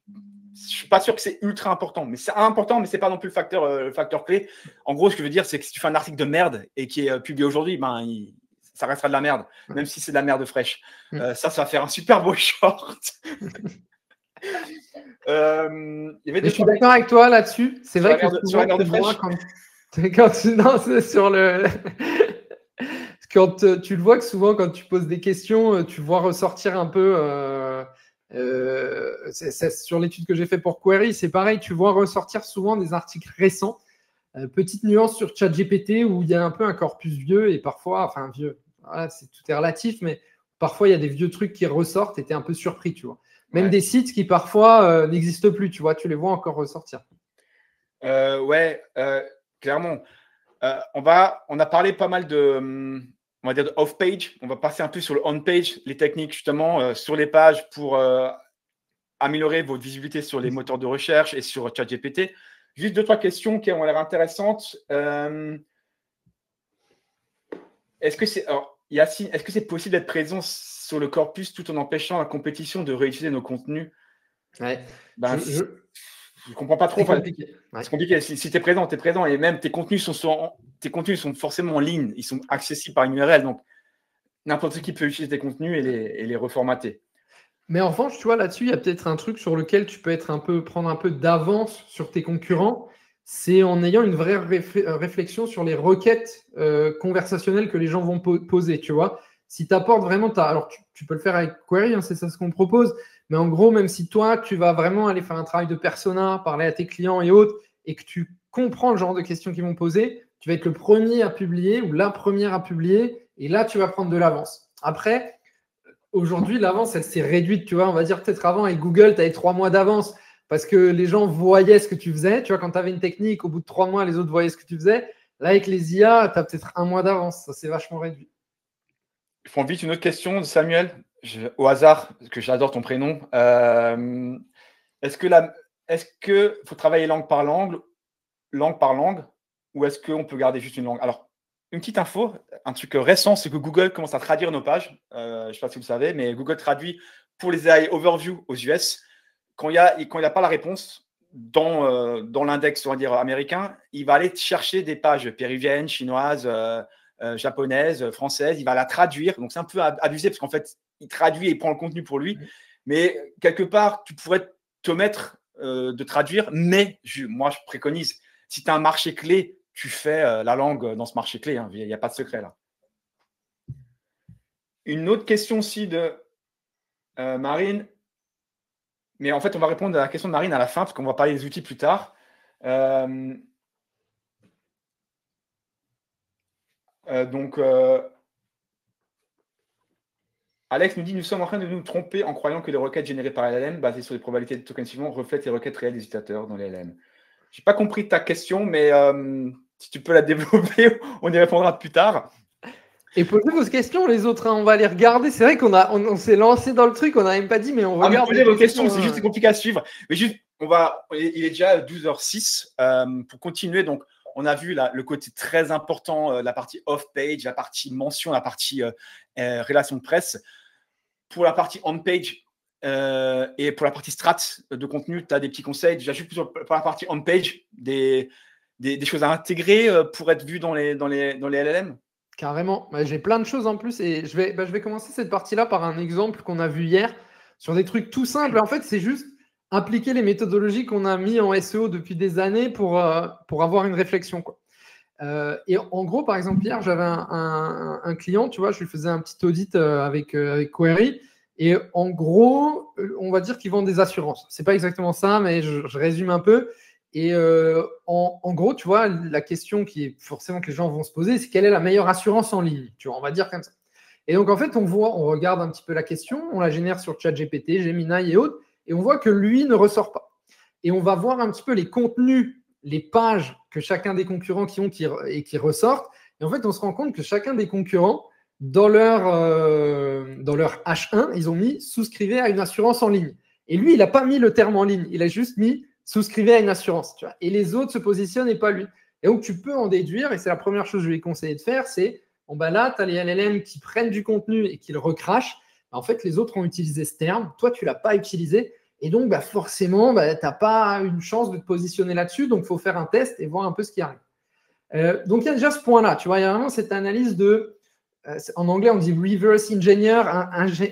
Speaker 1: suis pas sûr que c'est ultra important. Mais c'est important, mais ce n'est pas non plus le facteur clé. En gros, ce que je veux dire, c'est que si tu fais un article de merde et qui est publié aujourd'hui, ça restera de la merde, même si c'est de la merde fraîche. Ça va faire un super beau short.
Speaker 2: Mais je suis d'accord avec toi là-dessus. C'est vrai que
Speaker 1: sur la merde fraîche.
Speaker 2: Quand tu le vois que souvent, quand tu poses des questions, tu vois ressortir un peu. Sur l'étude que j'ai fait pour Query, c'est pareil, tu vois ressortir souvent des articles récents. Petite nuance sur ChatGPT où il y a un peu un corpus vieux et parfois, enfin vieux, voilà, tout est relatif, mais parfois il y a des vieux trucs qui ressortent et tu es un peu surpris, tu vois. Même des sites qui parfois n'existent plus, tu vois, tu les vois encore ressortir.
Speaker 1: Clairement. On a parlé pas mal on va dire de off-page. On va passer un peu sur le on-page, les techniques justement sur les pages pour améliorer votre visibilité sur les moteurs de recherche et sur ChatGPT. Juste 2-3 questions qui ont l'air intéressantes. Est-ce que c'est possible d'être présent sur le corpus tout en empêchant la compétition de réutiliser nos contenus?
Speaker 2: Ouais.
Speaker 1: Je ne comprends pas trop.
Speaker 2: C'est compliqué.
Speaker 1: Ouais. C'est compliqué. Si tu es présent, tu es présent. Et même tes contenus sont forcément en ligne. Ils sont accessibles par une URL. Donc, n'importe qui peut utiliser tes contenus et les reformater.
Speaker 2: Mais en revanche, tu vois, là-dessus, il y a peut-être un truc sur lequel tu peux prendre un peu d'avance sur tes concurrents. C'est en ayant une vraie réflexion sur les requêtes conversationnelles que les gens vont poser, tu vois. Si tu apportes vraiment alors tu peux le faire avec Query, hein, c'est ça ce qu'on propose. Mais en gros, même si toi, tu vas vraiment aller faire un travail de persona, parler à tes clients et autres, et que tu comprends le genre de questions qu'ils vont poser, tu vas être le premier à publier ou la première à publier. Et là, tu vas prendre de l'avance. Après, aujourd'hui, l'avance, elle s'est réduite, tu vois. On va dire peut-être avant, avec Google, tu avais 3 mois d'avance parce que les gens voyaient ce que tu faisais. Tu vois, quand tu avais une technique, au bout de 3 mois, les autres voyaient ce que tu faisais. Là, avec les IA, tu as peut-être 1 mois d'avance. Ça s'est vachement réduit.
Speaker 1: Je prends vite une autre question de Samuel, au hasard, parce que j'adore ton prénom. Est-ce que faut travailler langue par langue, ou est-ce qu'on peut garder juste une langue? Alors, une petite info, un truc récent, c'est que Google commence à traduire nos pages. Je ne sais pas si vous le savez, mais Google traduit pour les AI Overview aux US. Quand il n'y a pas la réponse dans l'index, on va dire, américain, il va aller chercher des pages péruviennes, chinoises, japonaises, françaises. Il va la traduire. Donc, c'est un peu abusé parce qu'en fait, il traduit et il prend le contenu pour lui. Mais quelque part, tu pourrais te mettre de traduire. Mais moi, je préconise, si tu as un marché clé, tu fais la langue dans ce marché clé. Hein. Il n'y a pas de secret là. Une autre question aussi de Marine. Mais en fait, on va répondre à la question de Marine à la fin, parce qu'on va parler des outils plus tard. Alex nous dit, nous sommes en train de nous tromper en croyant que les requêtes générées par LLM, basées sur les probabilités de token suivants, reflètent les requêtes réelles des utilisateurs dans les LLM. Je n'ai pas compris ta question, mais si tu peux la développer, on y répondra plus tard.
Speaker 2: Et posez vos questions, les autres, hein, on va les regarder. C'est vrai qu'on s'est lancé dans le truc, on n'a même pas dit, mais on regarde.
Speaker 1: Posez vos questions, c'est juste compliqué à suivre. Mais juste, il est déjà 12h06. Pour continuer, donc, on a vu le côté très important, la partie off-page, la partie mention, la partie relation de presse. Pour la partie on-page et pour la partie strat de contenu, tu as des petits conseils. Déjà, juste pour la partie on-page, des choses à intégrer pour être vu dans les LLM?
Speaker 2: Carrément. J'ai plein de choses en plus et je vais commencer cette partie-là par un exemple qu'on a vu hier sur des trucs tout simples. En fait, c'est juste appliquer les méthodologies qu'on a mis en SEO depuis des années pour avoir une réflexion, quoi. Et en gros, par exemple, hier, j'avais un client, tu vois, je lui faisais un petit audit avec Query. Et en gros, on va dire qu'il vend des assurances. C'est pas exactement ça, mais je résume un peu. Et en gros, tu vois, la question qui est forcément que les gens vont se poser, c'est quelle est la meilleure assurance en ligne? Tu vois, on va dire comme ça. Et donc, en fait, on regarde un petit peu la question, on la génère sur ChatGPT, Gemini et autres, et on voit que lui ne ressort pas. Et on va voir un petit peu les contenus, les pages que chacun des concurrents qui ressortent. Et en fait, on se rend compte que chacun des concurrents, dans leur H1, ils ont mis « souscrivez à une assurance en ligne ». Et lui, il n'a pas mis le terme en ligne, il a juste mis « souscrivez à une assurance ». Tu vois. Et les autres se positionnent et pas lui. Et donc, tu peux en déduire, et c'est la première chose que je lui ai conseillé de faire, c'est bon, bah là, tu as les LLM qui prennent du contenu et qui le recrachent. En fait, les autres ont utilisé ce terme, toi, tu ne l'as pas utilisé. Et donc, bah, forcément, bah, tu n'as pas une chance de te positionner là-dessus. Donc, il faut faire un test et voir un peu ce qui arrive. Donc, il y a déjà ce point-là. Tu vois, il y a vraiment cette analyse de… en anglais, on dit reverse engineer,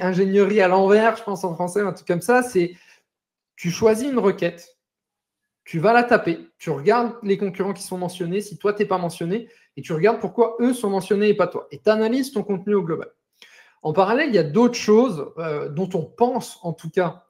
Speaker 2: ingénierie à l'envers, je pense en français, un truc comme ça. C'est tu choisis une requête, tu vas la taper, tu regardes les concurrents qui sont mentionnés, si toi, tu n'es pas mentionné, et tu regardes pourquoi eux sont mentionnés et pas toi. Et tu analyses ton contenu au global. En parallèle, il y a d'autres choses dont on pense, en tout cas,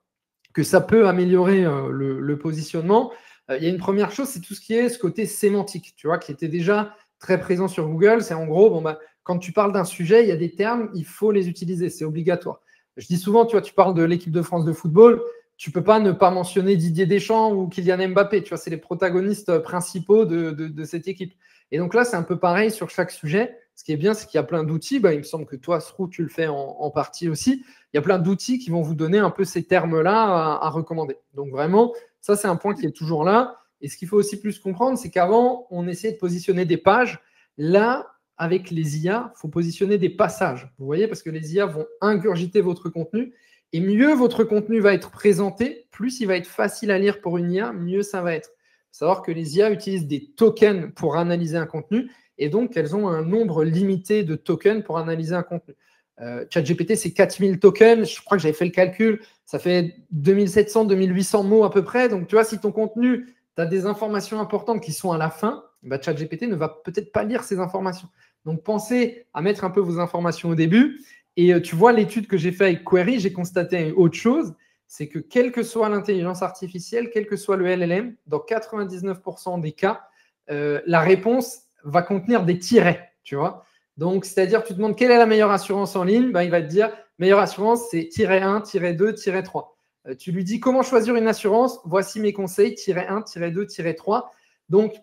Speaker 2: que ça peut améliorer le positionnement. Il y a une première chose, c'est tout ce qui est ce côté sémantique, tu vois, qui était déjà très présent sur Google. C'est en gros, bon, bah, quand tu parles d'un sujet, il y a des termes, il faut les utiliser, c'est obligatoire. Je dis souvent, tu vois, tu parles de l'équipe de France de football, tu ne peux pas ne pas mentionner Didier Deschamps ou Kylian Mbappé, tu vois, c'est les protagonistes principaux de cette équipe. Et donc là, c'est un peu pareil sur chaque sujet. Ce qui est bien, c'est qu'il y a plein d'outils. Il me semble que toi, Srou, tu le fais en partie aussi. Il y a plein d'outils qui vont vous donner un peu ces termes-là à recommander. Donc vraiment, ça, c'est un point qui est toujours là. Et ce qu'il faut aussi plus comprendre, c'est qu'avant, on essayait de positionner des pages. Là, avec les IA, il faut positionner des passages. Vous voyez, parce que les IA vont ingurgiter votre contenu. Et mieux votre contenu va être présenté, plus il va être facile à lire pour une IA, mieux ça va être. Il faut savoir que les IA utilisent des tokens pour analyser un contenu. Et donc, elles ont un nombre limité de tokens pour analyser un contenu. ChatGPT, c'est 4000 tokens. Je crois que j'avais fait le calcul. Ça fait 2700, 2800 mots à peu près. Donc, tu vois, si ton contenu, tu as des informations importantes qui sont à la fin, ChatGPT ne va peut-être pas lire ces informations. Donc, pensez à mettre un peu vos informations au début. Et tu vois, l'étude que j'ai faite avec Query, j'ai constaté autre chose. C'est que quelle que soit l'intelligence artificielle, quel que soit le LLM, dans 99% des cas, la réponse va contenir des tirets, tu vois. Donc, c'est-à-dire, tu te demandes quelle est la meilleure assurance en ligne, il va te dire, meilleure assurance, c'est -1, -2, -3. Tu lui dis comment choisir une assurance, voici mes conseils, -1, -2, -3. Donc,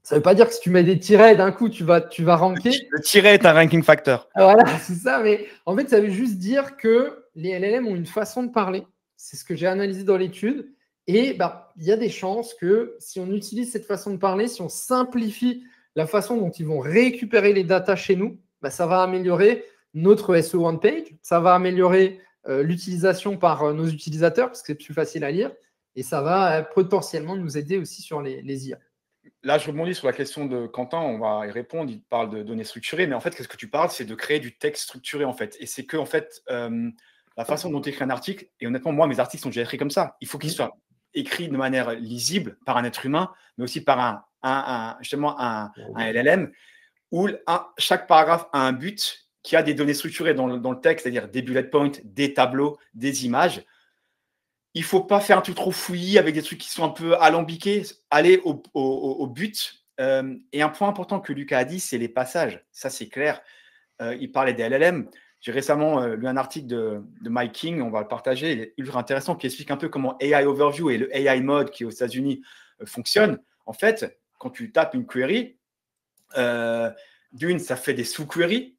Speaker 2: ça ne veut pas dire que si tu mets des tirets d'un coup, tu vas ranker.
Speaker 1: Le tiret est un ranking factor.
Speaker 2: Voilà, c'est ça. Mais en fait, ça veut juste dire que les LLM ont une façon de parler. C'est ce que j'ai analysé dans l'étude. Et il y a des chances que si on utilise cette façon de parler, si on simplifie la façon dont ils vont récupérer les datas chez nous, ça va améliorer notre SEO on page, ça va améliorer l'utilisation par nos utilisateurs parce que c'est plus facile à lire et ça va potentiellement nous aider aussi sur les IA.
Speaker 1: Là, je rebondis sur la question de Quentin, on va y répondre. Il parle de données structurées, mais en fait, qu'est-ce que tu parles? C'est de créer du texte structuré, en fait. Et c'est que, en fait, la façon dont tu écris un article, et honnêtement, moi, mes articles sont déjà écrits comme ça. Il faut qu'ils soient écrits de manière lisible par un être humain, mais aussi par justement un LLM, où chaque paragraphe a un but qui a des données structurées dans le texte, c'est-à-dire des bullet points, des tableaux, des images. Il ne faut pas faire un truc trop fouillis avec des trucs qui sont un peu alambiqués. Aller au but. Et un point important que Lucas a dit, c'est les passages. Ça, c'est clair. Il parlait des LLM. J'ai récemment lu un article de Mike King, on va le partager, il est ultra intéressant, qui explique un peu comment AI Overview et le AI Mode qui est aux États-Unis fonctionne. En fait, quand tu tapes une query, d'une, ça fait des sous-queries.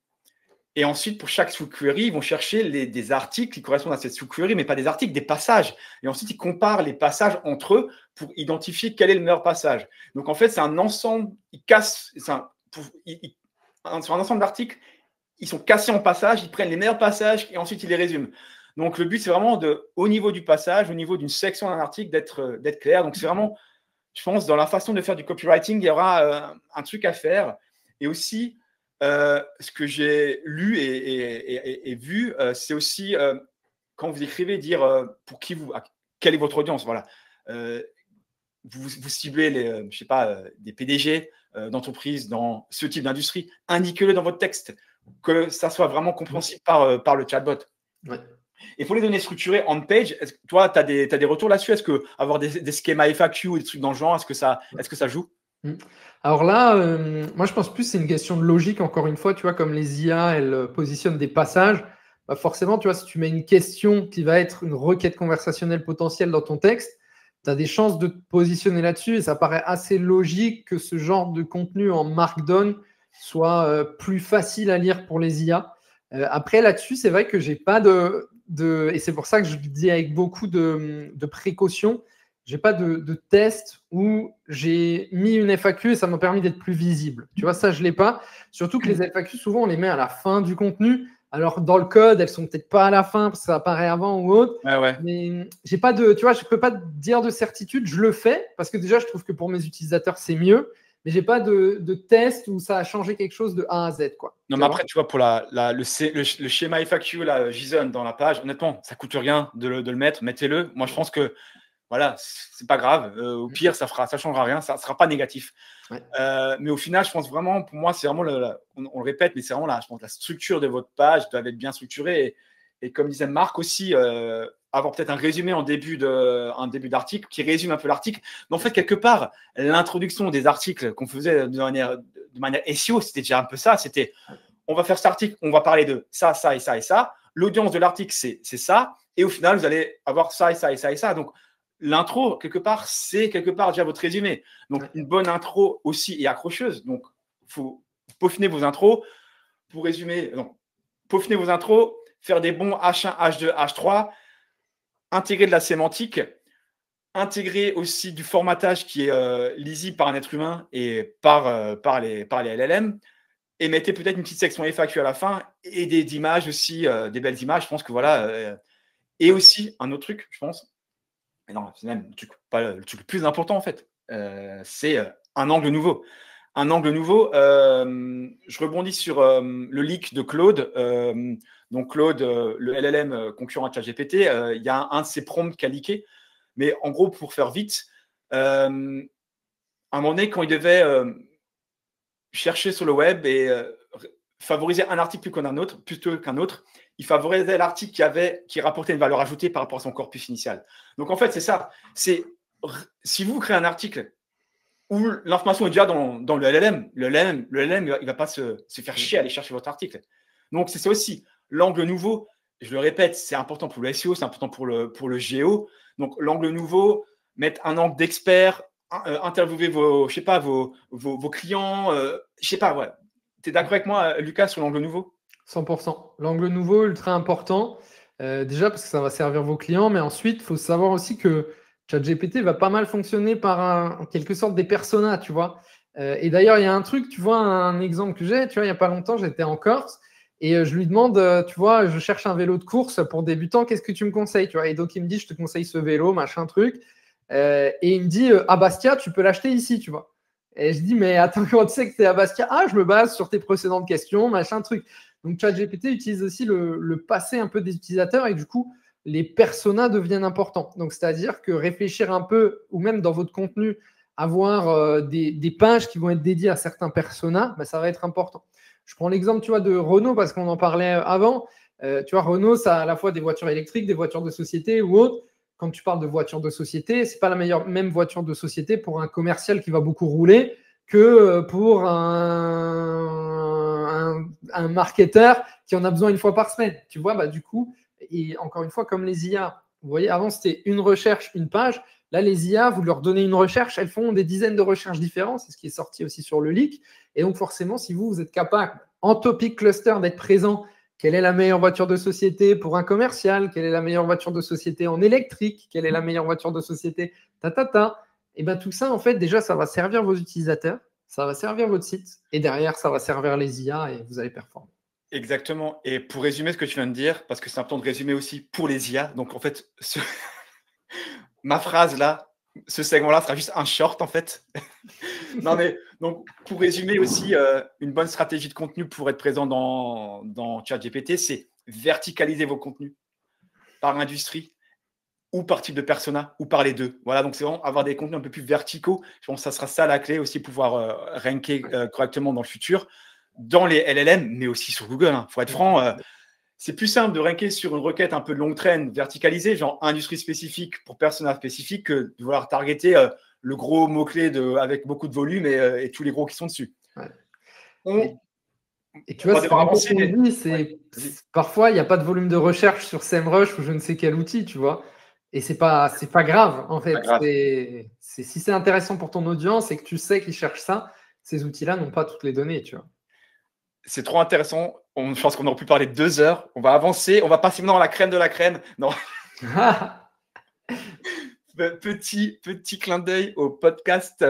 Speaker 1: Et ensuite, pour chaque sous-query, ils vont chercher des articles qui correspondent à cette sous-query, mais pas des articles, des passages. Et ensuite, ils comparent les passages entre eux pour identifier quel est le meilleur passage. Donc, en fait, c'est un ensemble, sur un ensemble d'articles, ils sont cassés en passages, ils prennent les meilleurs passages et ensuite, ils les résument. Donc, le but, c'est vraiment, au niveau du passage, au niveau d'une section d'un article, d'être clair. Donc, c'est vraiment, je pense, dans la façon de faire du copywriting, il y aura un truc à faire. Et aussi, ce que j'ai lu et vu, c'est aussi quand vous écrivez, dire pour qui quelle est votre audience. Voilà. Vous ciblez je sais pas, des PDG d'entreprises dans ce type d'industrie. Indiquez-le dans votre texte, que ça soit vraiment compréhensible par le chatbot.
Speaker 2: Ouais.
Speaker 1: Et pour les données structurées on-page, toi, tu as des retours là-dessus? Est-ce que avoir des schémas FAQ ou des trucs dans le genre, est-ce que ça joue?
Speaker 2: Alors là, moi je pense plus que c'est une question de logique, encore une fois, tu vois, comme les IA, elles positionnent des passages, forcément, tu vois, si tu mets une question qui va être une requête conversationnelle potentielle dans ton texte, tu as des chances de te positionner là-dessus et ça paraît assez logique que ce genre de contenu en Markdown soit plus facile à lire pour les IA. Après, là-dessus, c'est vrai que j'ai pas et c'est pour ça que je dis avec beaucoup de précautions, j'ai pas de test où j'ai mis une FAQ et ça m'a permis d'être plus visible. Tu vois, ça, je l'ai pas. Surtout que les FAQ, souvent, on les met à la fin du contenu. Alors, dans le code, elles sont peut-être pas à la fin parce que ça apparaît avant ou autre.
Speaker 1: Ouais.
Speaker 2: Mais j'ai pas tu vois, je peux pas te dire de certitude. Je le fais parce que déjà, je trouve que pour mes utilisateurs, c'est mieux. Mais j'ai pas de test où ça a changé quelque chose de A à Z, quoi.
Speaker 1: Non, mais après, tu vois, pour le schéma FAQ, là, JSON dans la page, honnêtement, ça coûte rien de le mettre. Mettez-le. Moi, je pense que voilà, c'est pas grave. Au pire, ça changera rien, ça sera pas négatif.
Speaker 2: Ouais.
Speaker 1: Mais au final, je pense vraiment, pour moi, c'est vraiment on le répète, mais c'est vraiment je pense la structure de votre page doit être bien structurée. Et comme disait Marc aussi, avoir peut-être un résumé en début d'article qui résume un peu l'article. Mais en fait, quelque part, l'introduction des articles qu'on faisait de manière SEO, c'était déjà un peu ça. C'était, on va faire cet article, on va parler de ça, ça et ça et ça. L'audience de l'article, c'est ça. Et au final, vous allez avoir ça et ça et ça et ça. Donc, l'intro, quelque part, c'est déjà votre résumé. Donc, une bonne intro aussi est accrocheuse. Donc, faut peaufiner vos intros. Pour résumer, peaufiner vos intros, faire des bons H1, H2, H3, intégrer de la sémantique, intégrer aussi du formatage qui est lisible par un être humain et par les LLM, et mettez peut-être une petite section FAQ à la fin et des images aussi, des belles images. Je pense que voilà. Et aussi, un autre truc, je pense, mais non, c'est même le truc le plus important en fait, c'est un angle nouveau. Un angle nouveau, je rebondis sur le leak de Claude. Donc Claude, le LLM concurrent à ChatGPT, il y a un de ses prompts qui a leaké. Mais en gros, pour faire vite, à un moment donné, quand il devait chercher sur le web et favoriser un article plutôt qu'un autre, il favorisait l'article qui rapportait une valeur ajoutée par rapport à son corpus initial. Donc en fait, c'est ça. Si vous créez un article où l'information est déjà dans le LLM, le LLM il ne va pas se faire chier à aller chercher votre article. Donc c'est ça aussi. L'angle nouveau, je le répète, c'est important pour le SEO, c'est important pour le GEO. Donc l'angle nouveau, mettre un angle d'expert, interviewer vos clients, je sais pas, ouais. Tu es d'accord avec moi, Lucas, sur l'angle nouveau?
Speaker 2: 100%. L'angle nouveau, ultra important. Déjà parce que ça va servir vos clients, mais ensuite, il faut savoir aussi que ChatGPT va pas mal fonctionner par en quelque sorte des personas, tu vois. Et d'ailleurs, il y a un truc, tu vois, un exemple que j'ai, tu vois, il n'y a pas longtemps, j'étais en Corse et je lui demande, tu vois, je cherche un vélo de course pour débutants, qu'est-ce que tu me conseilles, tu vois? Et donc, il me dit, je te conseille ce vélo, machin truc. Et il me dit, à Bastia, tu peux l'acheter ici, tu vois. Et je dis, mais attends, comment tu sais que tu es à Bastia? Ah, je me base sur tes précédentes questions, machin truc. Donc, ChatGPT utilise aussi le passé un peu des utilisateurs et du coup, les personas deviennent importants. Donc, c'est-à-dire que réfléchir un peu, ou même dans votre contenu, avoir des pages qui vont être dédiées à certains personas, bah, ça va être important. Je prends l'exemple, tu vois, de Renault parce qu'on en parlait avant. Tu vois, Renault, ça a à la fois des voitures électriques, des voitures de société ou autres. Quand tu parles de voiture de société, c'est pas la même voiture de société pour un commercial qui va beaucoup rouler que pour un marketeur qui en a besoin une fois par semaine. Tu vois, bah, du coup, et encore une fois, comme les IA, vous voyez, avant c'était une recherche, une page. Là, les IA, vous leur donnez une recherche, elles font des dizaines de recherches différentes. C'est ce qui est sorti aussi sur le leak. Et donc, forcément, si vous êtes capable, en topic cluster, d'être présent, quelle est la meilleure voiture de société pour un commercial? Quelle est la meilleure voiture de société en électrique? Quelle est la meilleure voiture de société? Et bien tout ça, en fait, déjà, ça va servir vos utilisateurs, ça va servir votre site, et derrière, ça va servir les IA et vous allez performer.
Speaker 1: Exactement. Et pour résumer ce que tu viens de dire, parce que c'est important de résumer aussi pour les IA, donc en fait, ma phrase là, ce segment-là sera juste un short en fait. Non mais donc pour résumer aussi, une bonne stratégie de contenu pour être présent dans ChatGPT, c'est verticaliser vos contenus par industrie ou par type de persona ou par les deux. Voilà, donc c'est vraiment avoir des contenus un peu plus verticaux. Je pense que ça sera ça la clé aussi, pouvoir ranker correctement dans le futur, dans les LLM, mais aussi sur Google. Hein. Faut être franc, c'est plus simple de ranker sur une requête un peu de longue traîne verticalisée, genre industrie spécifique pour persona spécifique, que de vouloir targeter le gros mot-clé avec beaucoup de volume et tous les gros qui sont dessus.
Speaker 2: Ouais. Et tu vois, c'est un peu ce qu'on dit, c'est parfois il n'y a pas de volume de recherche sur SEMrush ou je ne sais quel outil, tu vois. Et c'est pas grave, en fait. Si c'est intéressant pour ton audience et que tu sais qu'ils cherchent ça, ces outils-là n'ont pas toutes les données, tu vois.
Speaker 1: C'est trop intéressant. Je pense qu'on aurait pu parler 2 heures. On va avancer. On va passer maintenant à la crème de la crème. Non. Petit clin d'œil au podcast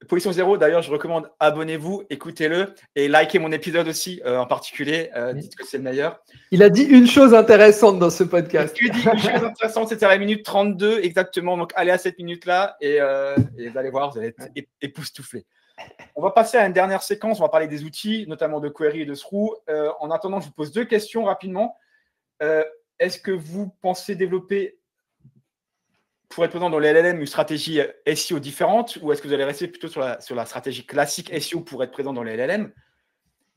Speaker 1: Position Zéro. D'ailleurs, je recommande, abonnez-vous, écoutez-le et likez mon épisode aussi en particulier. Dites que c'est le meilleur.
Speaker 2: Il a dit une chose intéressante dans ce podcast.
Speaker 1: Tu dis une chose intéressante, c'était à la minute 32 exactement. Donc, allez à cette minute-là et vous allez voir, vous allez être époustouflés. On va passer à une dernière séquence. On va parler des outils, notamment de Query et de Sroo. En attendant, je vous pose 2 questions rapidement. Est-ce que vous pensez développer, pour être présent dans les LLM, une stratégie SEO différente ou est-ce que vous allez rester plutôt sur la stratégie classique SEO pour être présent dans les LLM?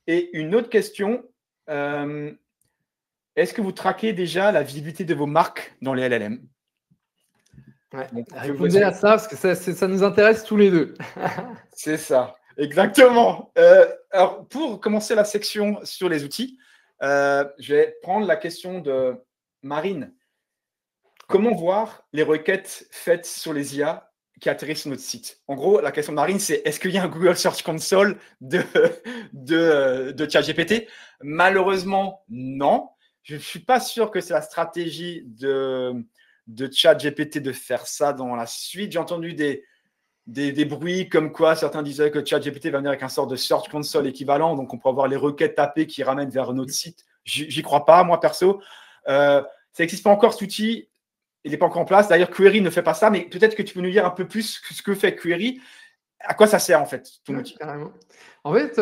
Speaker 1: Et une autre question, est-ce que vous traquez déjà la visibilité de vos marques dans les LLM?
Speaker 2: Ouais. Répondez à ça parce que ça nous intéresse tous les deux.
Speaker 1: C'est ça, exactement. Alors, pour commencer la section sur les outils, je vais prendre la question de Marine. Comment voir les requêtes faites sur les IA qui atterrit sur notre site. En gros, la question de Marine, c'est est-ce qu'il y a un Google Search Console de ChatGPT? Malheureusement, non. Je ne suis pas sûr que c'est la stratégie de ChatGPT de faire ça dans la suite. J'ai entendu des bruits comme quoi certains disaient que ChatGPT va venir avec un sort de Search Console équivalent, donc on peut avoir les requêtes tapées qui ramènent vers notre site. J'y crois pas, moi perso. Ça n'existe pas encore cet outil. Il n'est pas encore en place. D'ailleurs, Query ne fait pas ça, mais peut-être que tu peux nous dire un peu plus ce que fait Query. À quoi ça sert en fait, ton outil?
Speaker 2: Carrément. En fait,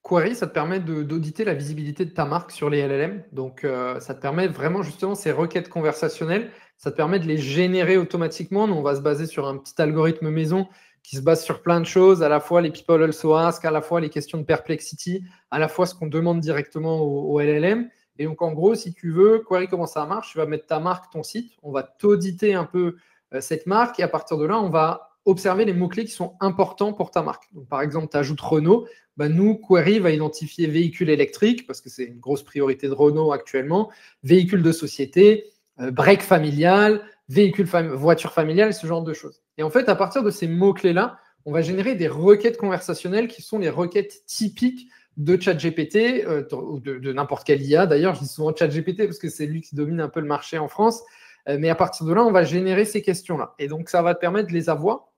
Speaker 2: Query, ça te permet d'auditer la visibilité de ta marque sur les LLM. Donc, ça te permet vraiment justement ces requêtes conversationnelles, ça te permet de les générer automatiquement. Nous, on va se baser sur un petit algorithme maison qui se base sur plein de choses, à la fois les people also ask, à la fois les questions de perplexity, à la fois ce qu'on demande directement au LLM. Et donc, en gros, si tu veux, Query, comment ça marche? Tu vas mettre ta marque, ton site, on va t'auditer un peu cette marque et à partir de là, on va observer les mots-clés qui sont importants pour ta marque. Donc, par exemple, tu ajoutes Renault, nous, Query va identifier véhicule électrique, parce que c'est une grosse priorité de Renault actuellement, véhicule de société, break familial, voiture familiale, ce genre de choses. Et en fait, à partir de ces mots-clés-là, on va générer des requêtes conversationnelles qui sont les requêtes typiques de ChatGPT, ou de n'importe quelle IA. D'ailleurs, je dis souvent ChatGPT parce que c'est lui qui domine un peu le marché en France. Mais à partir de là, on va générer ces questions-là. Et donc, ça va te permettre de les avoir.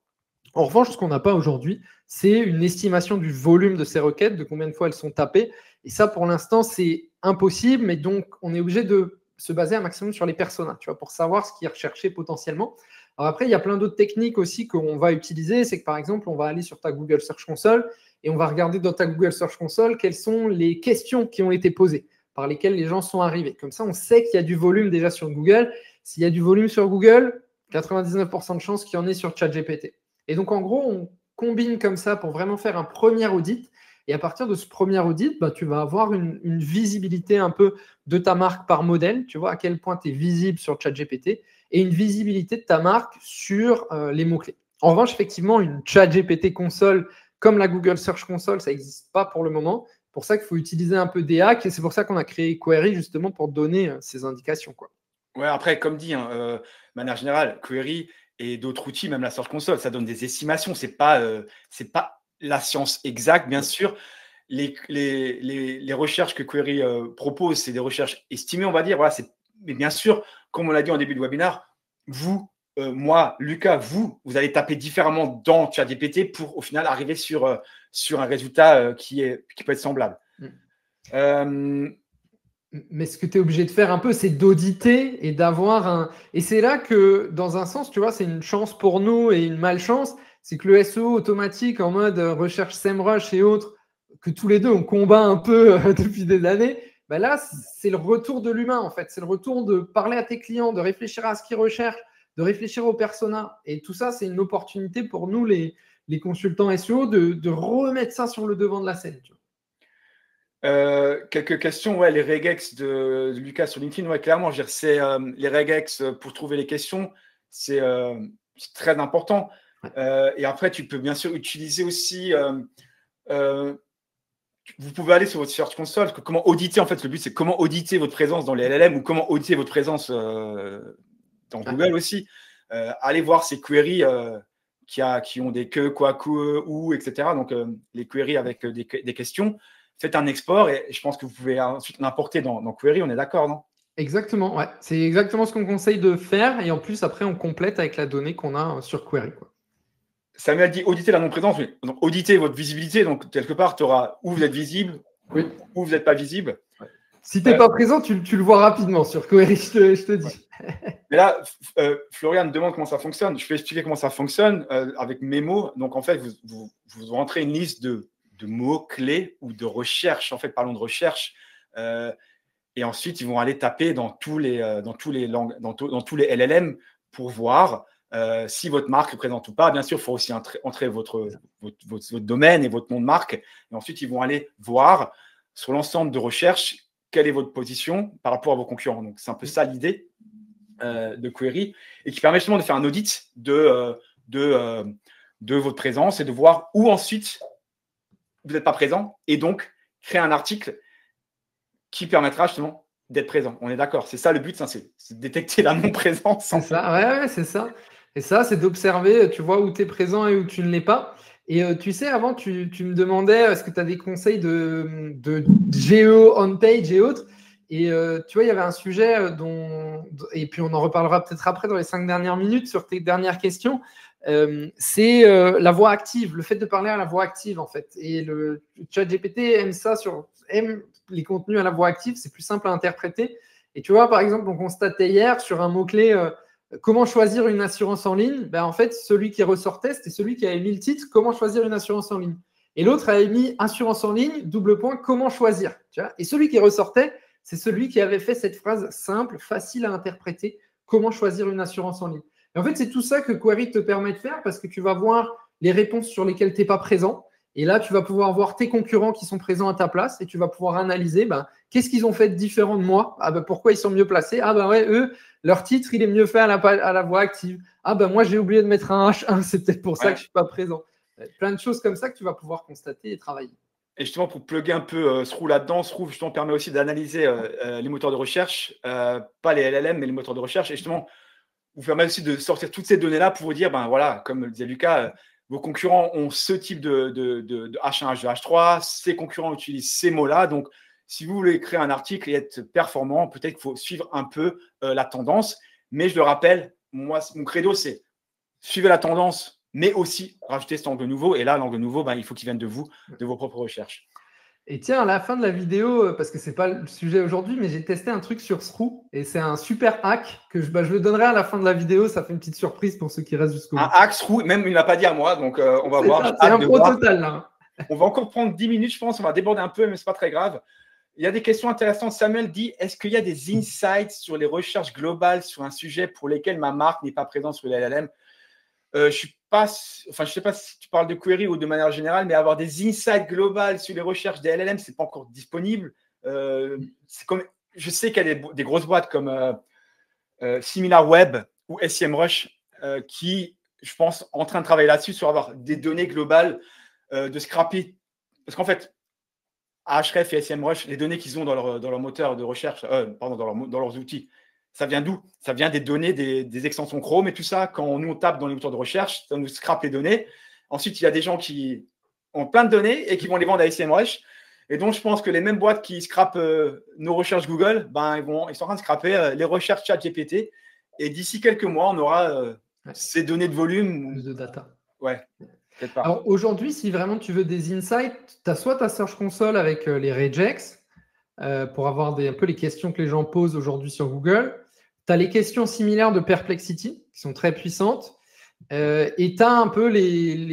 Speaker 2: En revanche, ce qu'on n'a pas aujourd'hui, c'est une estimation du volume de ces requêtes, de combien de fois elles sont tapées. Et ça, pour l'instant, c'est impossible. Mais donc, on est obligé de se baser un maximum sur les personas, tu vois, pour savoir ce qui est recherché potentiellement. Alors après, il y a plein d'autres techniques aussi qu'on va utiliser. C'est que, par exemple, on va aller sur ta Google Search Console et on va regarder dans ta Google Search Console quelles sont les questions qui ont été posées, par lesquelles les gens sont arrivés. Comme ça, on sait qu'il y a du volume déjà sur Google. S'il y a du volume sur Google, 99% de chances qu'il y en ait sur ChatGPT. Et donc, en gros, on combine comme ça pour vraiment faire un premier audit. Et à partir de ce premier audit, tu vas avoir une visibilité un peu de ta marque par modèle. Tu vois à quel point tu es visible sur ChatGPT et une visibilité de ta marque sur les mots-clés. En revanche, effectivement, une ChatGPT console comme la Google Search Console, ça n'existe pas pour le moment. C'est pour ça qu'il faut utiliser un peu des hacks et c'est pour ça qu'on a créé Query justement pour donner ces indications, quoi.
Speaker 1: Ouais, après, comme dit, de manière générale, Query et d'autres outils, même la Search Console, ça donne des estimations. C'est pas la science exacte, bien sûr. Les recherches que Query propose, c'est des recherches estimées, on va dire. Voilà, mais bien sûr, comme on l'a dit en début de webinaire, vous, moi, Lucas, vous allez taper différemment dans ChatGPT pour au final arriver sur un résultat qui peut être semblable.
Speaker 2: Mais ce que tu es obligé de faire un peu, c'est d'auditer et d'avoir un. Et c'est là que, dans un sens, tu vois, c'est une chance pour nous et une malchance. C'est que le SEO automatique en mode recherche SEMrush et autres, que tous les deux on combat un peu depuis des années, là, c'est le retour de l'humain en fait. C'est le retour de parler à tes clients, de réfléchir à ce qu'ils recherchent, de réfléchir aux personas. Et tout ça, c'est une opportunité pour nous, les consultants SEO, de remettre ça sur le devant de la scène. Tu vois.
Speaker 1: Quelques questions. Ouais, les regex de Lucas sur LinkedIn, ouais, clairement, c'est les regex pour trouver les questions, c'est très important. Et après, tu peux bien sûr utiliser aussi. Vous pouvez aller sur votre Search Console. Comment auditer, en fait, le but, c'est comment auditer votre présence dans les LLM ou comment auditer votre présence dans Google aussi. Allez voir ces queries qui ont des que, quoi, où, etc. Donc, les queries avec des questions. Faites un export et je pense que vous pouvez ensuite l'importer dans Query, on est d'accord, non?
Speaker 2: Exactement, ouais. C'est exactement ce qu'on conseille de faire et en plus, après, on complète avec la donnée qu'on a sur Query, quoi.
Speaker 1: Samuel dit auditer la non-présence, mais donc auditer votre visibilité. Donc, quelque part, tu auras où vous êtes visible,
Speaker 2: oui,
Speaker 1: où vous n'êtes pas visible.
Speaker 2: Ouais. Si tu n'es pas présent, tu le vois rapidement sur Query, je te dis.
Speaker 1: Ouais. Mais là, Florian me demande comment ça fonctionne. Je peux expliquer comment ça fonctionne avec mes mots. Donc, en fait, vous rentrez une liste de mots-clés ou de recherches. En fait, parlons de recherche. Et ensuite, ils vont aller taper dans tous les LLM pour voir si votre marque est présente ou pas. Bien sûr, il faut aussi entrer votre domaine et votre nom de marque. Et ensuite, ils vont aller voir sur l'ensemble de recherches quelle est votre position par rapport à vos concurrents. Donc, c'est un peu ça l'idée de Query et qui permet justement de faire un audit de votre présence et de voir où ensuite vous n'êtes pas présent et donc créer un article qui permettra justement d'être présent. On est d'accord. C'est ça le but, c'est de détecter la non-présence.
Speaker 2: C'est ça, ouais, c'est ça. Et ça, c'est d'observer, tu vois, où tu es présent et où tu ne l'es pas. Et tu sais, avant, tu me demandais est-ce que tu as des conseils de GEO on-page et autres. Et tu vois, il y avait un sujet et puis on en reparlera peut-être après dans les 5 dernières minutes sur tes dernières questions. C'est la voix active, le fait de parler à la voix active, en fait. Et le ChatGPT aime les contenus à la voix active, c'est plus simple à interpréter. Et tu vois, par exemple, on constatait hier sur un mot-clé comment choisir une assurance en ligne. Ben, en fait, celui qui ressortait, c'était celui qui avait mis le titre comment choisir une assurance en ligne. Et l'autre avait mis assurance en ligne, double point, comment choisir. Tu vois, et celui qui ressortait, c'est celui qui avait fait cette phrase simple, facile à interpréter, comment choisir une assurance en ligne. Et en fait, c'est tout ça que Query te permet de faire parce que tu vas voir les réponses sur lesquelles tu n'es pas présent. Et là, tu vas pouvoir voir tes concurrents qui sont présents à ta place et tu vas pouvoir analyser qu'est-ce qu'ils ont fait de différent de moi. Pourquoi ils sont mieux placés. Ouais, eux, leur titre, il est mieux fait à la voix active. Moi, j'ai oublié de mettre un H1, c'est peut-être pour ça que je ne suis pas présent. Plein de choses comme ça que tu vas pouvoir constater et travailler.
Speaker 1: Et justement, pour plugger un peu Sroux là-dedans, Sroux justement permet aussi d'analyser les moteurs de recherche, pas les LLM, mais les moteurs de recherche. Et justement, vous permet aussi de sortir toutes ces données-là pour vous dire, voilà, comme le disait Lucas, vos concurrents ont ce type de H1, H2, H3, ces concurrents utilisent ces mots-là. Donc, si vous voulez créer un article et être performant, peut-être qu'il faut suivre un peu la tendance. Mais je le rappelle, moi, mon credo, c'est suivre la tendance, mais aussi rajouter cet angle nouveau. Et là, l'angle nouveau, il faut qu'il vienne de vous, de vos propres recherches.
Speaker 2: Et tiens, à la fin de la vidéo, parce que ce n'est pas le sujet aujourd'hui, mais j'ai testé un truc sur Sroux et c'est un super hack que je le donnerai à la fin de la vidéo. Ça fait une petite surprise pour ceux qui restent jusqu'au bout.
Speaker 1: Un hack Sroux, même il ne l'a pas dit à moi, donc on va voir.
Speaker 2: C'est un pro total là.
Speaker 1: On va encore prendre 10 minutes, je pense. On va déborder un peu, mais ce n'est pas très grave. Il y a des questions intéressantes. Samuel dit, est-ce qu'il y a des insights sur les recherches globales sur un sujet pour lesquels ma marque n'est pas présente sur les LLM? Je ne sais pas si tu parles de query ou de manière générale, mais avoir des insights globales sur les recherches des LLM, ce n'est pas encore disponible. Je sais qu'il y a des grosses boîtes comme SimilarWeb ou SEMrush qui, je pense, en train de travailler là-dessus sur avoir des données globales de scraper. Parce qu'en fait, Ahref et SEMrush, les données qu'ils ont dans leur moteur de recherche, dans leurs outils, ça vient d'où? Ça vient des données des extensions Chrome et tout ça. Quand nous, on tape dans les moteurs de recherche, ça nous scrape les données. Ensuite, il y a des gens qui ont plein de données et qui vont les vendre à SEMrush. Et donc, je pense que les mêmes boîtes qui scrapent nos recherches Google, ils sont en train de scraper les recherches ChatGPT. Et d'ici quelques mois, on aura ces données de volume.
Speaker 2: Plus de data.
Speaker 1: Ouais.
Speaker 2: Alors aujourd'hui, si vraiment tu veux des insights, tu as soit ta Search Console avec les regex pour avoir un peu les questions que les gens posent aujourd'hui sur Google. Tu as les questions similaires de Perplexity qui sont très puissantes. Et tu as un peu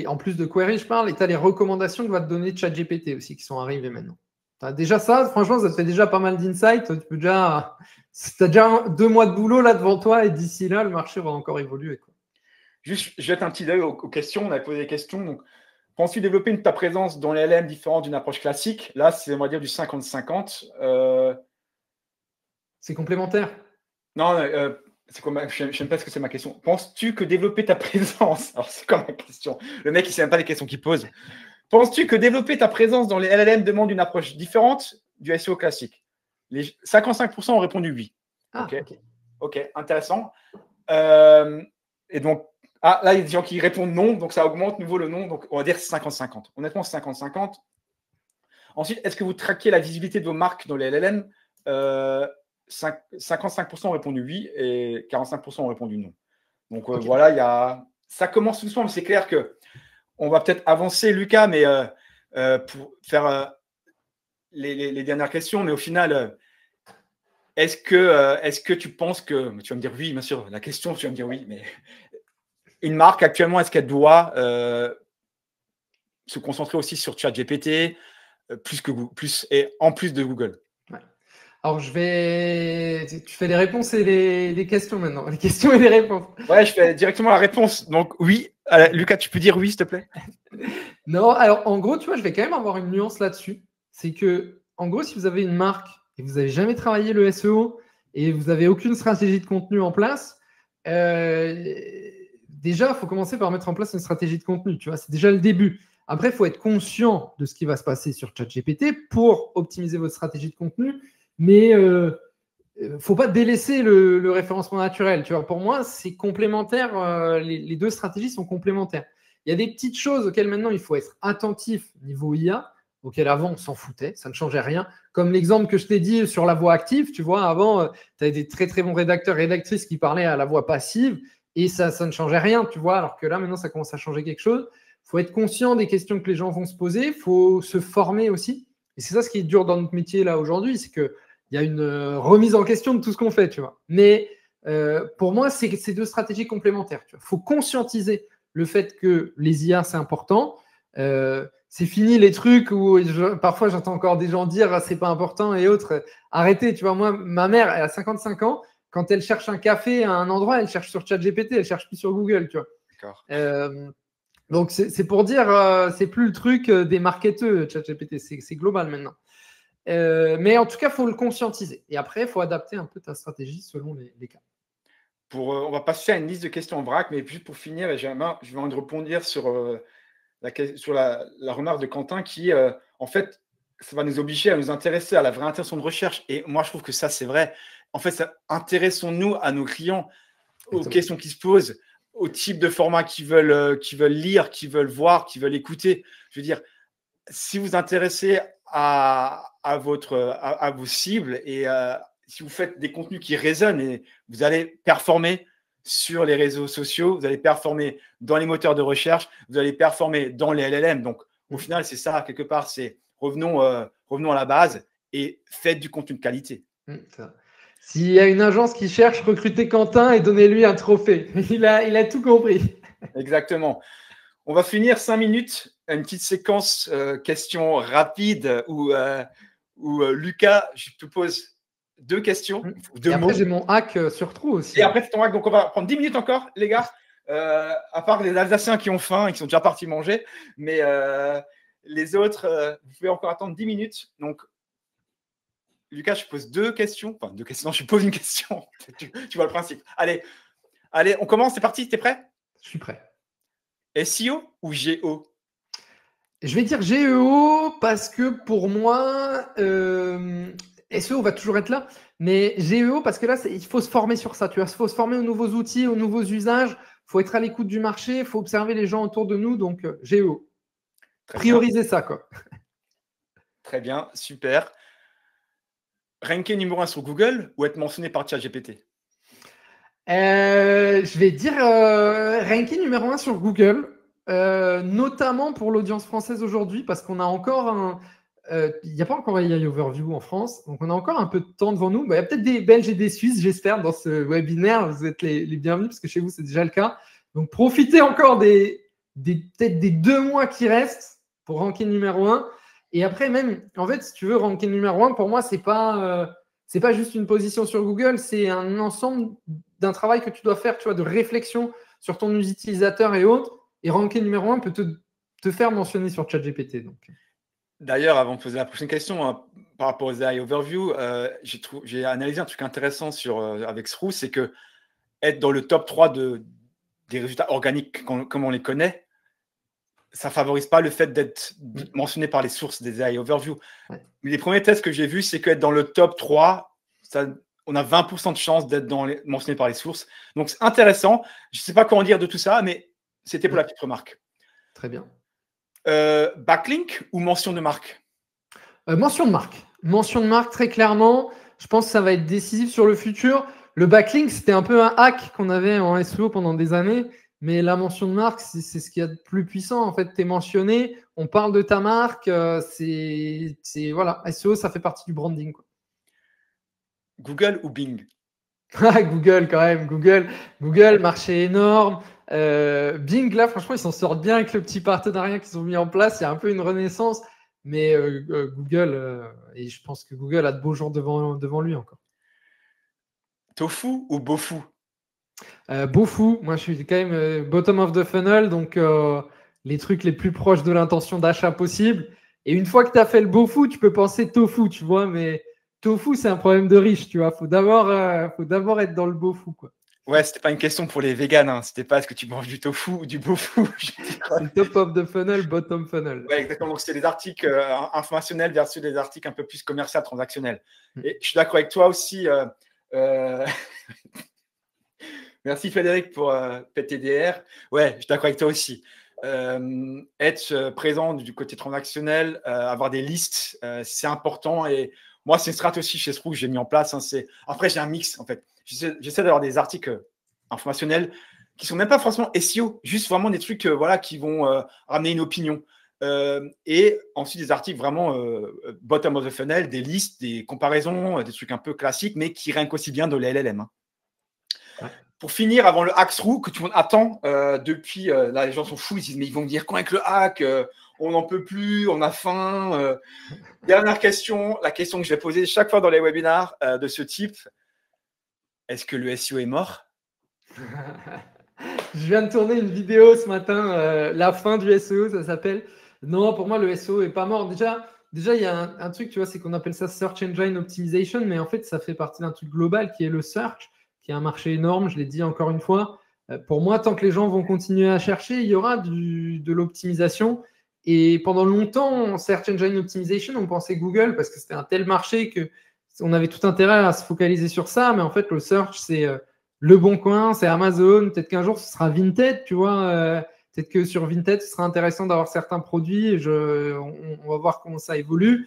Speaker 2: en plus de query, je parle, et tu as les recommandations que va te donner ChatGPT aussi qui sont arrivées maintenant. Tu as déjà ça, franchement, ça te fait déjà pas mal d'insights. Tu as déjà 2 mois de boulot là devant toi et d'ici là, le marché va encore évoluer, quoi.
Speaker 1: Juste, je jette un petit œil aux questions. On a posé des questions. Donc, penses-tu développer ta présence dans les LLM différente d'une approche classique? Là, c'est, on va dire, du 50-50.
Speaker 2: C'est complémentaire?
Speaker 1: Non, je ne sais pas ce que c'est ma question. Penses-tu que développer ta présence… Alors, c'est quoi ma question? Le mec, il ne sait même pas les questions qu'il pose. Penses-tu que développer ta présence dans les LLM demande une approche différente du SEO classique? Les 55% ont répondu oui.
Speaker 2: Ah,
Speaker 1: ok, intéressant. Et donc, là, il y a des gens qui répondent non, donc ça augmente nouveau le non. Donc, on va dire 50-50. Honnêtement, 50-50. Ensuite, est-ce que vous traquez la visibilité de vos marques dans les LLM? 55% ont répondu oui et 45% ont répondu non. Donc, voilà, ça commence doucement, mais c'est clair qu'on va peut-être avancer, Lucas, mais pour faire les dernières questions. Mais au final, est-ce que tu penses que… Tu vas me dire oui, bien sûr. La question, tu vas me dire oui, mais… Une marque, actuellement, est-ce qu'elle doit se concentrer aussi sur ChatGPT en plus de Google?
Speaker 2: Ouais. Alors, tu fais les réponses et les questions maintenant. Les questions et les réponses.
Speaker 1: Ouais, je fais directement la réponse. Donc, oui. Lucas, tu peux dire oui, s'il te plaît?
Speaker 2: Non, alors, en gros, tu vois, je vais quand même avoir une nuance là-dessus. C'est que, en gros, si vous avez une marque et vous n'avez jamais travaillé le SEO et vous n'avez aucune stratégie de contenu en place, déjà, il faut commencer par mettre en place une stratégie de contenu. Tu vois, c'est déjà le début. Après, il faut être conscient de ce qui va se passer sur ChatGPT pour optimiser votre stratégie de contenu. Mais faut pas délaisser le référencement naturel. Tu vois, pour moi, c'est complémentaire. Les deux stratégies sont complémentaires. Il y a des petites choses auxquelles maintenant il faut être attentif niveau IA, auxquelles avant on s'en foutait, ça ne changeait rien. Comme l'exemple que je t'ai dit sur la voix active, tu vois, avant, tu avais des très très bons rédacteurs, rédactrices qui parlaient à la voix passive et ça ne changeait rien, tu vois, alors que là maintenant ça commence à changer quelque chose. Il faut être conscient des questions que les gens vont se poser, il faut se former aussi. Et c'est ça ce qui est dur dans notre métier là aujourd'hui, c'est qu'il y a une remise en question de tout ce qu'on fait, tu vois. Mais pour moi, c'est deux stratégies complémentaires. Il faut conscientiser le fait que les IA, c'est important. C'est fini les trucs où parfois j'entends encore des gens dire c'est pas important et autres. Arrêtez, tu vois, moi, ma mère, elle a 55 ans. Quand elle cherche un café à un endroit, elle cherche sur ChatGPT, elle cherche plus sur Google, tu vois.
Speaker 1: D'accord.
Speaker 2: Donc, c'est pour dire, c'est plus le truc des marketeurs, ChatGPT, c'est global maintenant. Mais en tout cas, il faut le conscientiser. Et après, il faut adapter un peu ta stratégie selon les cas.
Speaker 1: On va passer à une liste de questions en vrac, mais juste pour finir, je vais envie de rebondir sur la remarque de Quentin qui, en fait, ça va nous obliger à nous intéresser à la vraie intention de recherche. Et moi, je trouve que ça, c'est vrai. En fait, intéressons-nous à nos clients, aux questions qui se posent, au type de format qu'ils veulent lire, qu'ils veulent voir, qu'ils veulent écouter. Je veux dire, si vous vous intéressez à vos cibles et si vous faites des contenus qui résonnent, et vous allez performer sur les réseaux sociaux, vous allez performer dans les moteurs de recherche, vous allez performer dans les LLM. Donc, au final, c'est ça, quelque part, c'est revenons à la base et faites du contenu de qualité.
Speaker 2: S'il y a une agence qui cherche, recrutez Quentin et donnez-lui un trophée. Il a tout compris.
Speaker 1: Exactement. On va finir 5 minutes, une petite séquence questions rapides où Lucas, je te pose 2 questions.
Speaker 2: Et après, j'ai mon hack sur Trou aussi.
Speaker 1: Et après, c'est ton hack. Donc, on va prendre 10 minutes encore, les gars. À part les Alsaciens qui ont faim et qui sont déjà partis manger. Mais les autres, vous pouvez encore attendre 10 minutes. Donc, Lucas, je pose 2 questions. Enfin, 2 questions. Non, je pose une question. tu vois le principe. Allez, on commence. C'est parti. T'es prêt?
Speaker 2: Je suis prêt.
Speaker 1: SEO ou GO?
Speaker 2: Je vais dire GEO parce que pour moi, SEO va toujours être là, mais GEO parce que là, il faut se former sur ça. Tu vois, il faut se former aux nouveaux outils, aux nouveaux usages. Il faut être à l'écoute du marché. Il faut observer les gens autour de nous. Donc, GEO. Prioriser ça, quoi.
Speaker 1: Très bien, super. Ranker numéro 1 sur Google ou être mentionné par ChatGPT?
Speaker 2: Je vais dire ranking numéro 1 sur Google, notamment pour l'audience française aujourd'hui, parce qu'on a encore il n'y a pas encore AI Overview en France, donc on a encore un peu de temps devant nous. Il y a peut-être des Belges et des Suisses, j'espère, dans ce webinaire. Vous êtes les bienvenus, parce que chez vous, c'est déjà le cas. Donc, profitez encore peut-être des 2 mois qui restent pour ranking numéro 1. Et après, même, en fait, si tu veux, ranking numéro 1, pour moi, c'est pas juste une position sur Google, c'est un ensemble d'un travail que tu dois faire, tu vois, de réflexion sur ton utilisateur et autres. Et ranking numéro 1 peut te faire mentionner sur ChatGPT. Donc.
Speaker 1: D'ailleurs, avant de poser la prochaine question, par rapport aux AI Overview, j'ai analysé un truc intéressant avec Sroo, c'est que être dans le top 3 des résultats organiques comme on les connaît, ça ne favorise pas le fait d'être mentionné par les sources des AI Overview. Ouais. Les premiers tests que j'ai vus, c'est qu'être dans le top 3, on a 20% de chance d'être mentionné par les sources. Donc, c'est intéressant. Je ne sais pas comment dire de tout ça, mais c'était pour la petite remarque.
Speaker 2: Très bien.
Speaker 1: Backlink ou mention de marque?
Speaker 2: Mention de marque. Mention de marque, très clairement. Je pense que ça va être décisif sur le futur. Le backlink, c'était un peu un hack qu'on avait en SEO pendant des années. Mais la mention de marque, c'est ce qu'il y a de plus puissant. En fait, tu es mentionné, on parle de ta marque. Voilà, SEO, ça fait partie du branding, quoi.
Speaker 1: Google ou Bing?
Speaker 2: Google, quand même. Google, marché énorme. Bing, là, franchement, ils s'en sortent bien avec le petit partenariat qu'ils ont mis en place. Il y a un peu une renaissance. Mais Google, et je pense que Google a de beaux jours devant lui encore.
Speaker 1: Tofu ou Bofu?
Speaker 2: Bofu, moi je suis quand même bottom of the funnel, donc les trucs les plus proches de l'intention d'achat possible. Et une fois que tu as fait le Bofu, tu peux penser tofu, tu vois, mais tofu c'est un problème de riche, tu vois. Faut d'abord être dans le Bofu, quoi.
Speaker 1: Ouais, c'était pas une question pour les véganes, hein. C'était pas est-ce que tu manges du tofu ou du bofu.
Speaker 2: C'est top of the funnel, bottom funnel.
Speaker 1: Ouais, exactement. Donc, c'est des articles informationnels versus des articles un peu plus commerciaux, transactionnels. Et je suis d'accord avec toi aussi. Merci Frédéric pour PTDR. Ouais, je suis d'accord avec toi aussi. Être présent du côté transactionnel, avoir des listes, c'est important. Et moi, c'est une stratégie aussi chez Sroo que j'ai mis en place. Hein, après, j'ai un mix en fait. J'essaie d'avoir des articles informationnels qui sont même pas forcément SEO, juste vraiment des trucs voilà, qui vont ramener une opinion. Et ensuite des articles vraiment bottom of the funnel, des listes, des comparaisons, des trucs un peu classiques, mais qui rankent aussi bien de les LLM. Hein. Ouais. Pour finir, avant le hack Sroo, que tout le monde attend depuis, là les gens sont fous, ils disent mais ils vont me dire quand avec le hack, on n'en peut plus, on a faim. Dernière question, la question que je vais poser chaque fois dans les webinars de ce type, est-ce que le SEO est mort?
Speaker 2: Je viens de tourner une vidéo ce matin, la fin du SEO, ça s'appelle. Non, pour moi, le SEO est pas mort. Déjà il y a un truc, tu vois, c'est qu'on appelle ça Search Engine Optimization, mais en fait, ça fait partie d'un truc global qui est le search, qui est un marché énorme, je l'ai dit encore une fois. Pour moi, tant que les gens vont continuer à chercher, il y aura de l'optimisation. Et pendant longtemps, Search Engine Optimization, on pensait Google parce que c'était un tel marché qu'on avait tout intérêt à se focaliser sur ça, mais en fait, le search, c'est Le Bon Coin, c'est Amazon. Peut-être qu'un jour, ce sera Vinted, tu vois. Peut-être que sur Vinted, ce sera intéressant d'avoir certains produits. On va voir comment ça évolue.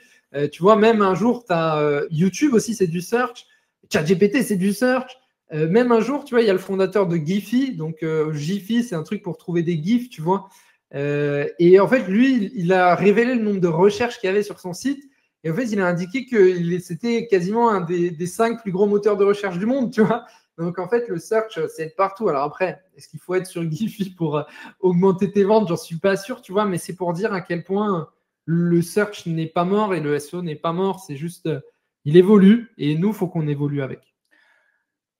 Speaker 2: Tu vois, même un jour, tu as YouTube aussi, c'est du search. ChatGPT, c'est du search. Même un jour, tu vois, il y a le fondateur de Giphy. Donc, Giphy, c'est un truc pour trouver des GIFs, tu vois. Et en fait, lui, il a révélé le nombre de recherches qu'il y avait sur son site. Et en fait, il a indiqué que c'était quasiment un des 5 plus gros moteurs de recherche du monde, tu vois. Donc, en fait, le search, c'est être partout. Alors après, est-ce qu'il faut être sur Giphy pour augmenter tes ventes? J'en suis pas sûr, tu vois, mais c'est pour dire à quel point le search n'est pas mort et le SEO n'est pas mort. C'est juste, il évolue et nous, il faut qu'on évolue avec.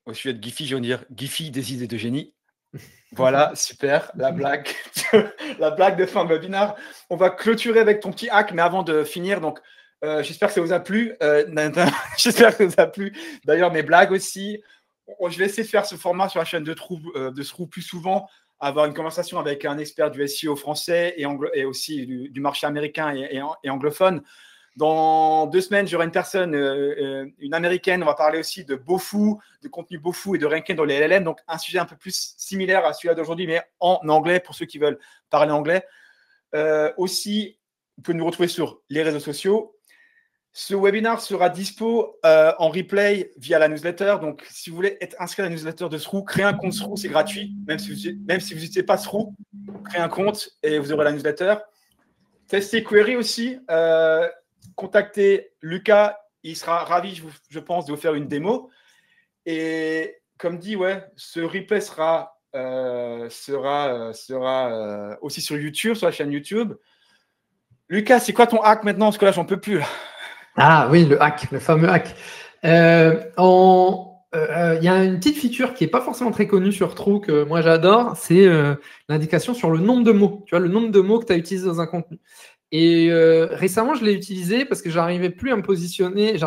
Speaker 1: Au sujet de Giphy, je vais dire Giphy, des idées de génie. Voilà, super, la blague de fin de webinaire. On va clôturer avec ton petit hack, mais avant de finir, donc j'espère que ça vous a plu. J'espère que ça vous a plu. D'ailleurs, mes blagues aussi. Je vais essayer de faire ce format sur la chaîne de Sroo plus souvent, avoir une conversation avec un expert du SEO français et aussi du marché américain et anglophone. Dans 2 semaines, j'aurai une personne, une américaine. On va parler aussi de Bofu, de contenu Bofu et de ranking dans les LLM. Donc, un sujet un peu plus similaire à celui-là d'aujourd'hui, mais en anglais pour ceux qui veulent parler anglais. Aussi, vous pouvez nous retrouver sur les réseaux sociaux. Ce webinaire sera dispo en replay via la newsletter. Donc, si vous voulez être inscrit à la newsletter de Sroo, créez un compte Sroo, c'est gratuit. Même si vous n'utilisez pas Sroo, créez un compte et vous aurez la newsletter. Testez Query aussi. Contactez Lucas, il sera ravi, je pense, de vous faire une démo. Et comme dit, ouais, ce replay sera aussi sur YouTube, sur la chaîne YouTube. Lucas, c'est quoi ton hack maintenant? Parce que là, j'en peux plus. Là.
Speaker 2: Ah oui, le hack, le fameux hack. Il y a une petite feature qui n'est pas forcément très connue sur Sroo que moi j'adore, c'est l'indication sur le nombre de mots. Tu vois, le nombre de mots que tu as utilisé dans un contenu. Et récemment, je l'ai utilisé parce que j'arrivais pas à me positionner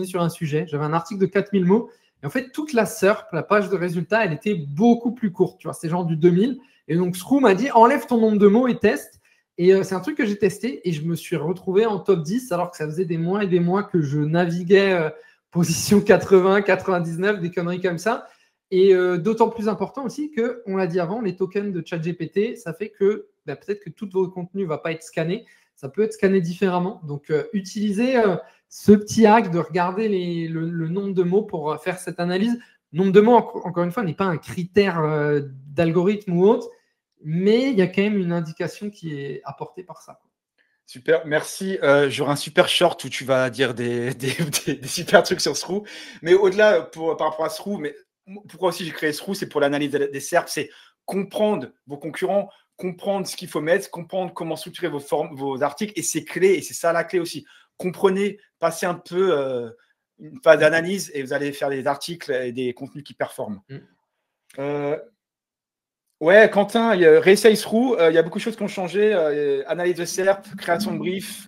Speaker 2: sur un sujet. J'avais un article de 4000 mots. Et en fait, toute la SERP, la page de résultats, elle était beaucoup plus courte. Tu vois, c'est genre du 2000. Et donc, Sroo m'a dit, enlève ton nombre de mots et teste. Et c'est un truc que j'ai testé et je me suis retrouvé en top 10 alors que ça faisait des mois et des mois que je naviguais position 80, 99, des conneries comme ça. Et d'autant plus important aussi que, on l'a dit avant, les tokens de ChatGPT, ça fait que peut-être que tout votre contenu ne va pas être scanné. Ça peut être scanné différemment. Donc, utilisez ce petit hack de regarder le nombre de mots pour faire cette analyse. Le nombre de mots, encore une fois, n'est pas un critère d'algorithme ou autre, mais il y a quand même une indication qui est apportée par ça.
Speaker 1: Super, merci. J'aurai un super short où tu vas dire des super trucs sur Sroo. Mais au-delà, par rapport à Sroo, mais pourquoi aussi j'ai créé Sroo, c'est pour l'analyse des SERP, c'est comprendre vos concurrents, comprendre ce qu'il faut mettre, comprendre comment structurer vos articles, et c'est clé, et c'est ça la clé aussi. Comprenez, passez un peu une phase d'analyse et vous allez faire des articles et des contenus qui performent. Ouais, Quentin, réessaye Sroo, il y a beaucoup de choses qui ont changé. Analyse de SERP, création de brief,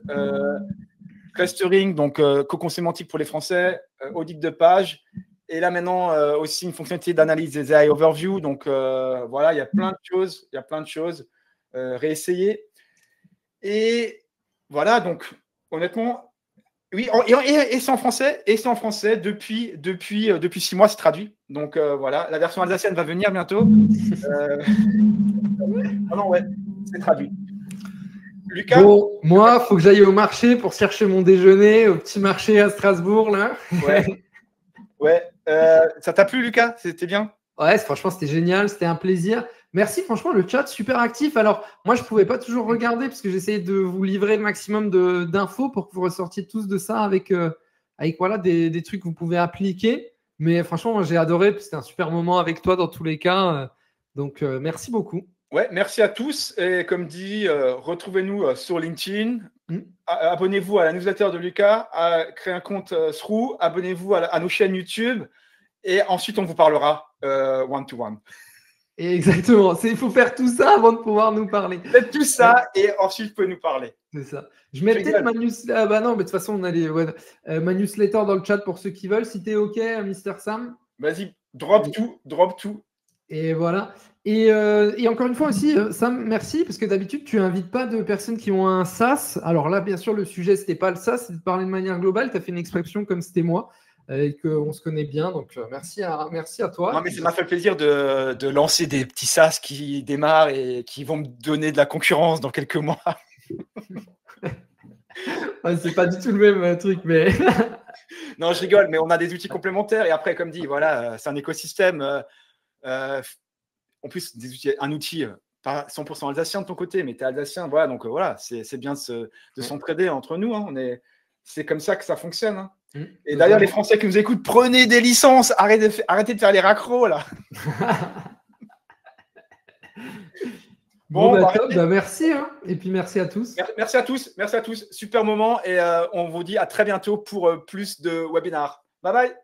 Speaker 1: clustering, donc cocon sémantique pour les Français, audit de page Et là, maintenant, aussi une fonctionnalité d'analyse des AI Overview. Donc, voilà, il y a plein de choses. Il y a plein de choses. Réessayer. Et voilà, donc, honnêtement, oui, et c'est en français. Et c'est en français depuis 6 mois, c'est traduit. Donc, voilà, la version alsacienne va venir bientôt. Ah non, ouais, c'est traduit. Lucas?
Speaker 2: Bon, moi, il faut que j'aille au marché pour chercher mon déjeuner, au petit marché à Strasbourg, là.
Speaker 1: Ouais. Ouais. Ça t'a plu, Lucas? C'était bien?
Speaker 2: Ouais, franchement, c'était génial, c'était un plaisir. Merci, franchement, le chat, super actif. Alors, moi, je ne pouvais pas toujours regarder parce que j'essayais de vous livrer le maximum d'infos pour que vous ressortiez tous de ça avec voilà, des trucs que vous pouvez appliquer. Mais franchement, moi, j'ai adoré. C'était un super moment avec toi dans tous les cas. Donc, merci beaucoup.
Speaker 1: Ouais, merci à tous. Et comme dit, retrouvez-nous sur LinkedIn. Abonnez-vous à la newsletter de Lucas, créez un compte Srou, abonnez-vous à nos chaînes YouTube et ensuite on vous parlera one-to-one.
Speaker 2: Exactement. Il faut faire tout ça avant de pouvoir nous parler.
Speaker 1: Faites tout ça et ensuite vous pouvez nous parler.
Speaker 2: C'est ça. Je mets peut-être ma newsletter. Ah bah non, mais de toute façon, on a ma newsletter dans le chat pour ceux qui veulent. Si tu es OK, Mister Sam.
Speaker 1: Vas-y, drop tout.
Speaker 2: Et voilà. Et encore une fois aussi, Sam, merci, parce que d'habitude, tu n'invites pas de personnes qui ont un SaaS. Alors là, bien sûr, le sujet, ce n'était pas le SaaS, c'était de parler de manière globale. Tu as fait une expression comme c'était moi et qu'on se connaît bien. Donc, merci à toi.
Speaker 1: Non, mais ça m'a fait plaisir de lancer des petits SaaS qui démarrent et qui vont me donner de la concurrence dans quelques mois.
Speaker 2: C'est pas du tout le même truc, mais…
Speaker 1: Non, je rigole, mais on a des outils complémentaires. Et après, comme dit, voilà, c'est un écosystème. En plus, un outil pas 100% alsacien de ton côté, mais tu es alsacien. Voilà, donc voilà, c'est bien de s'entraider entre nous. Hein. C'est comme ça que ça fonctionne. Hein. Et d'ailleurs, les Français qui nous écoutent, prenez des licences. Arrêtez de faire les raccros, là.
Speaker 2: Bon, merci. Hein. Et puis, merci à tous.
Speaker 1: Merci à tous. Super moment. Et on vous dit à très bientôt pour plus de webinars. Bye bye.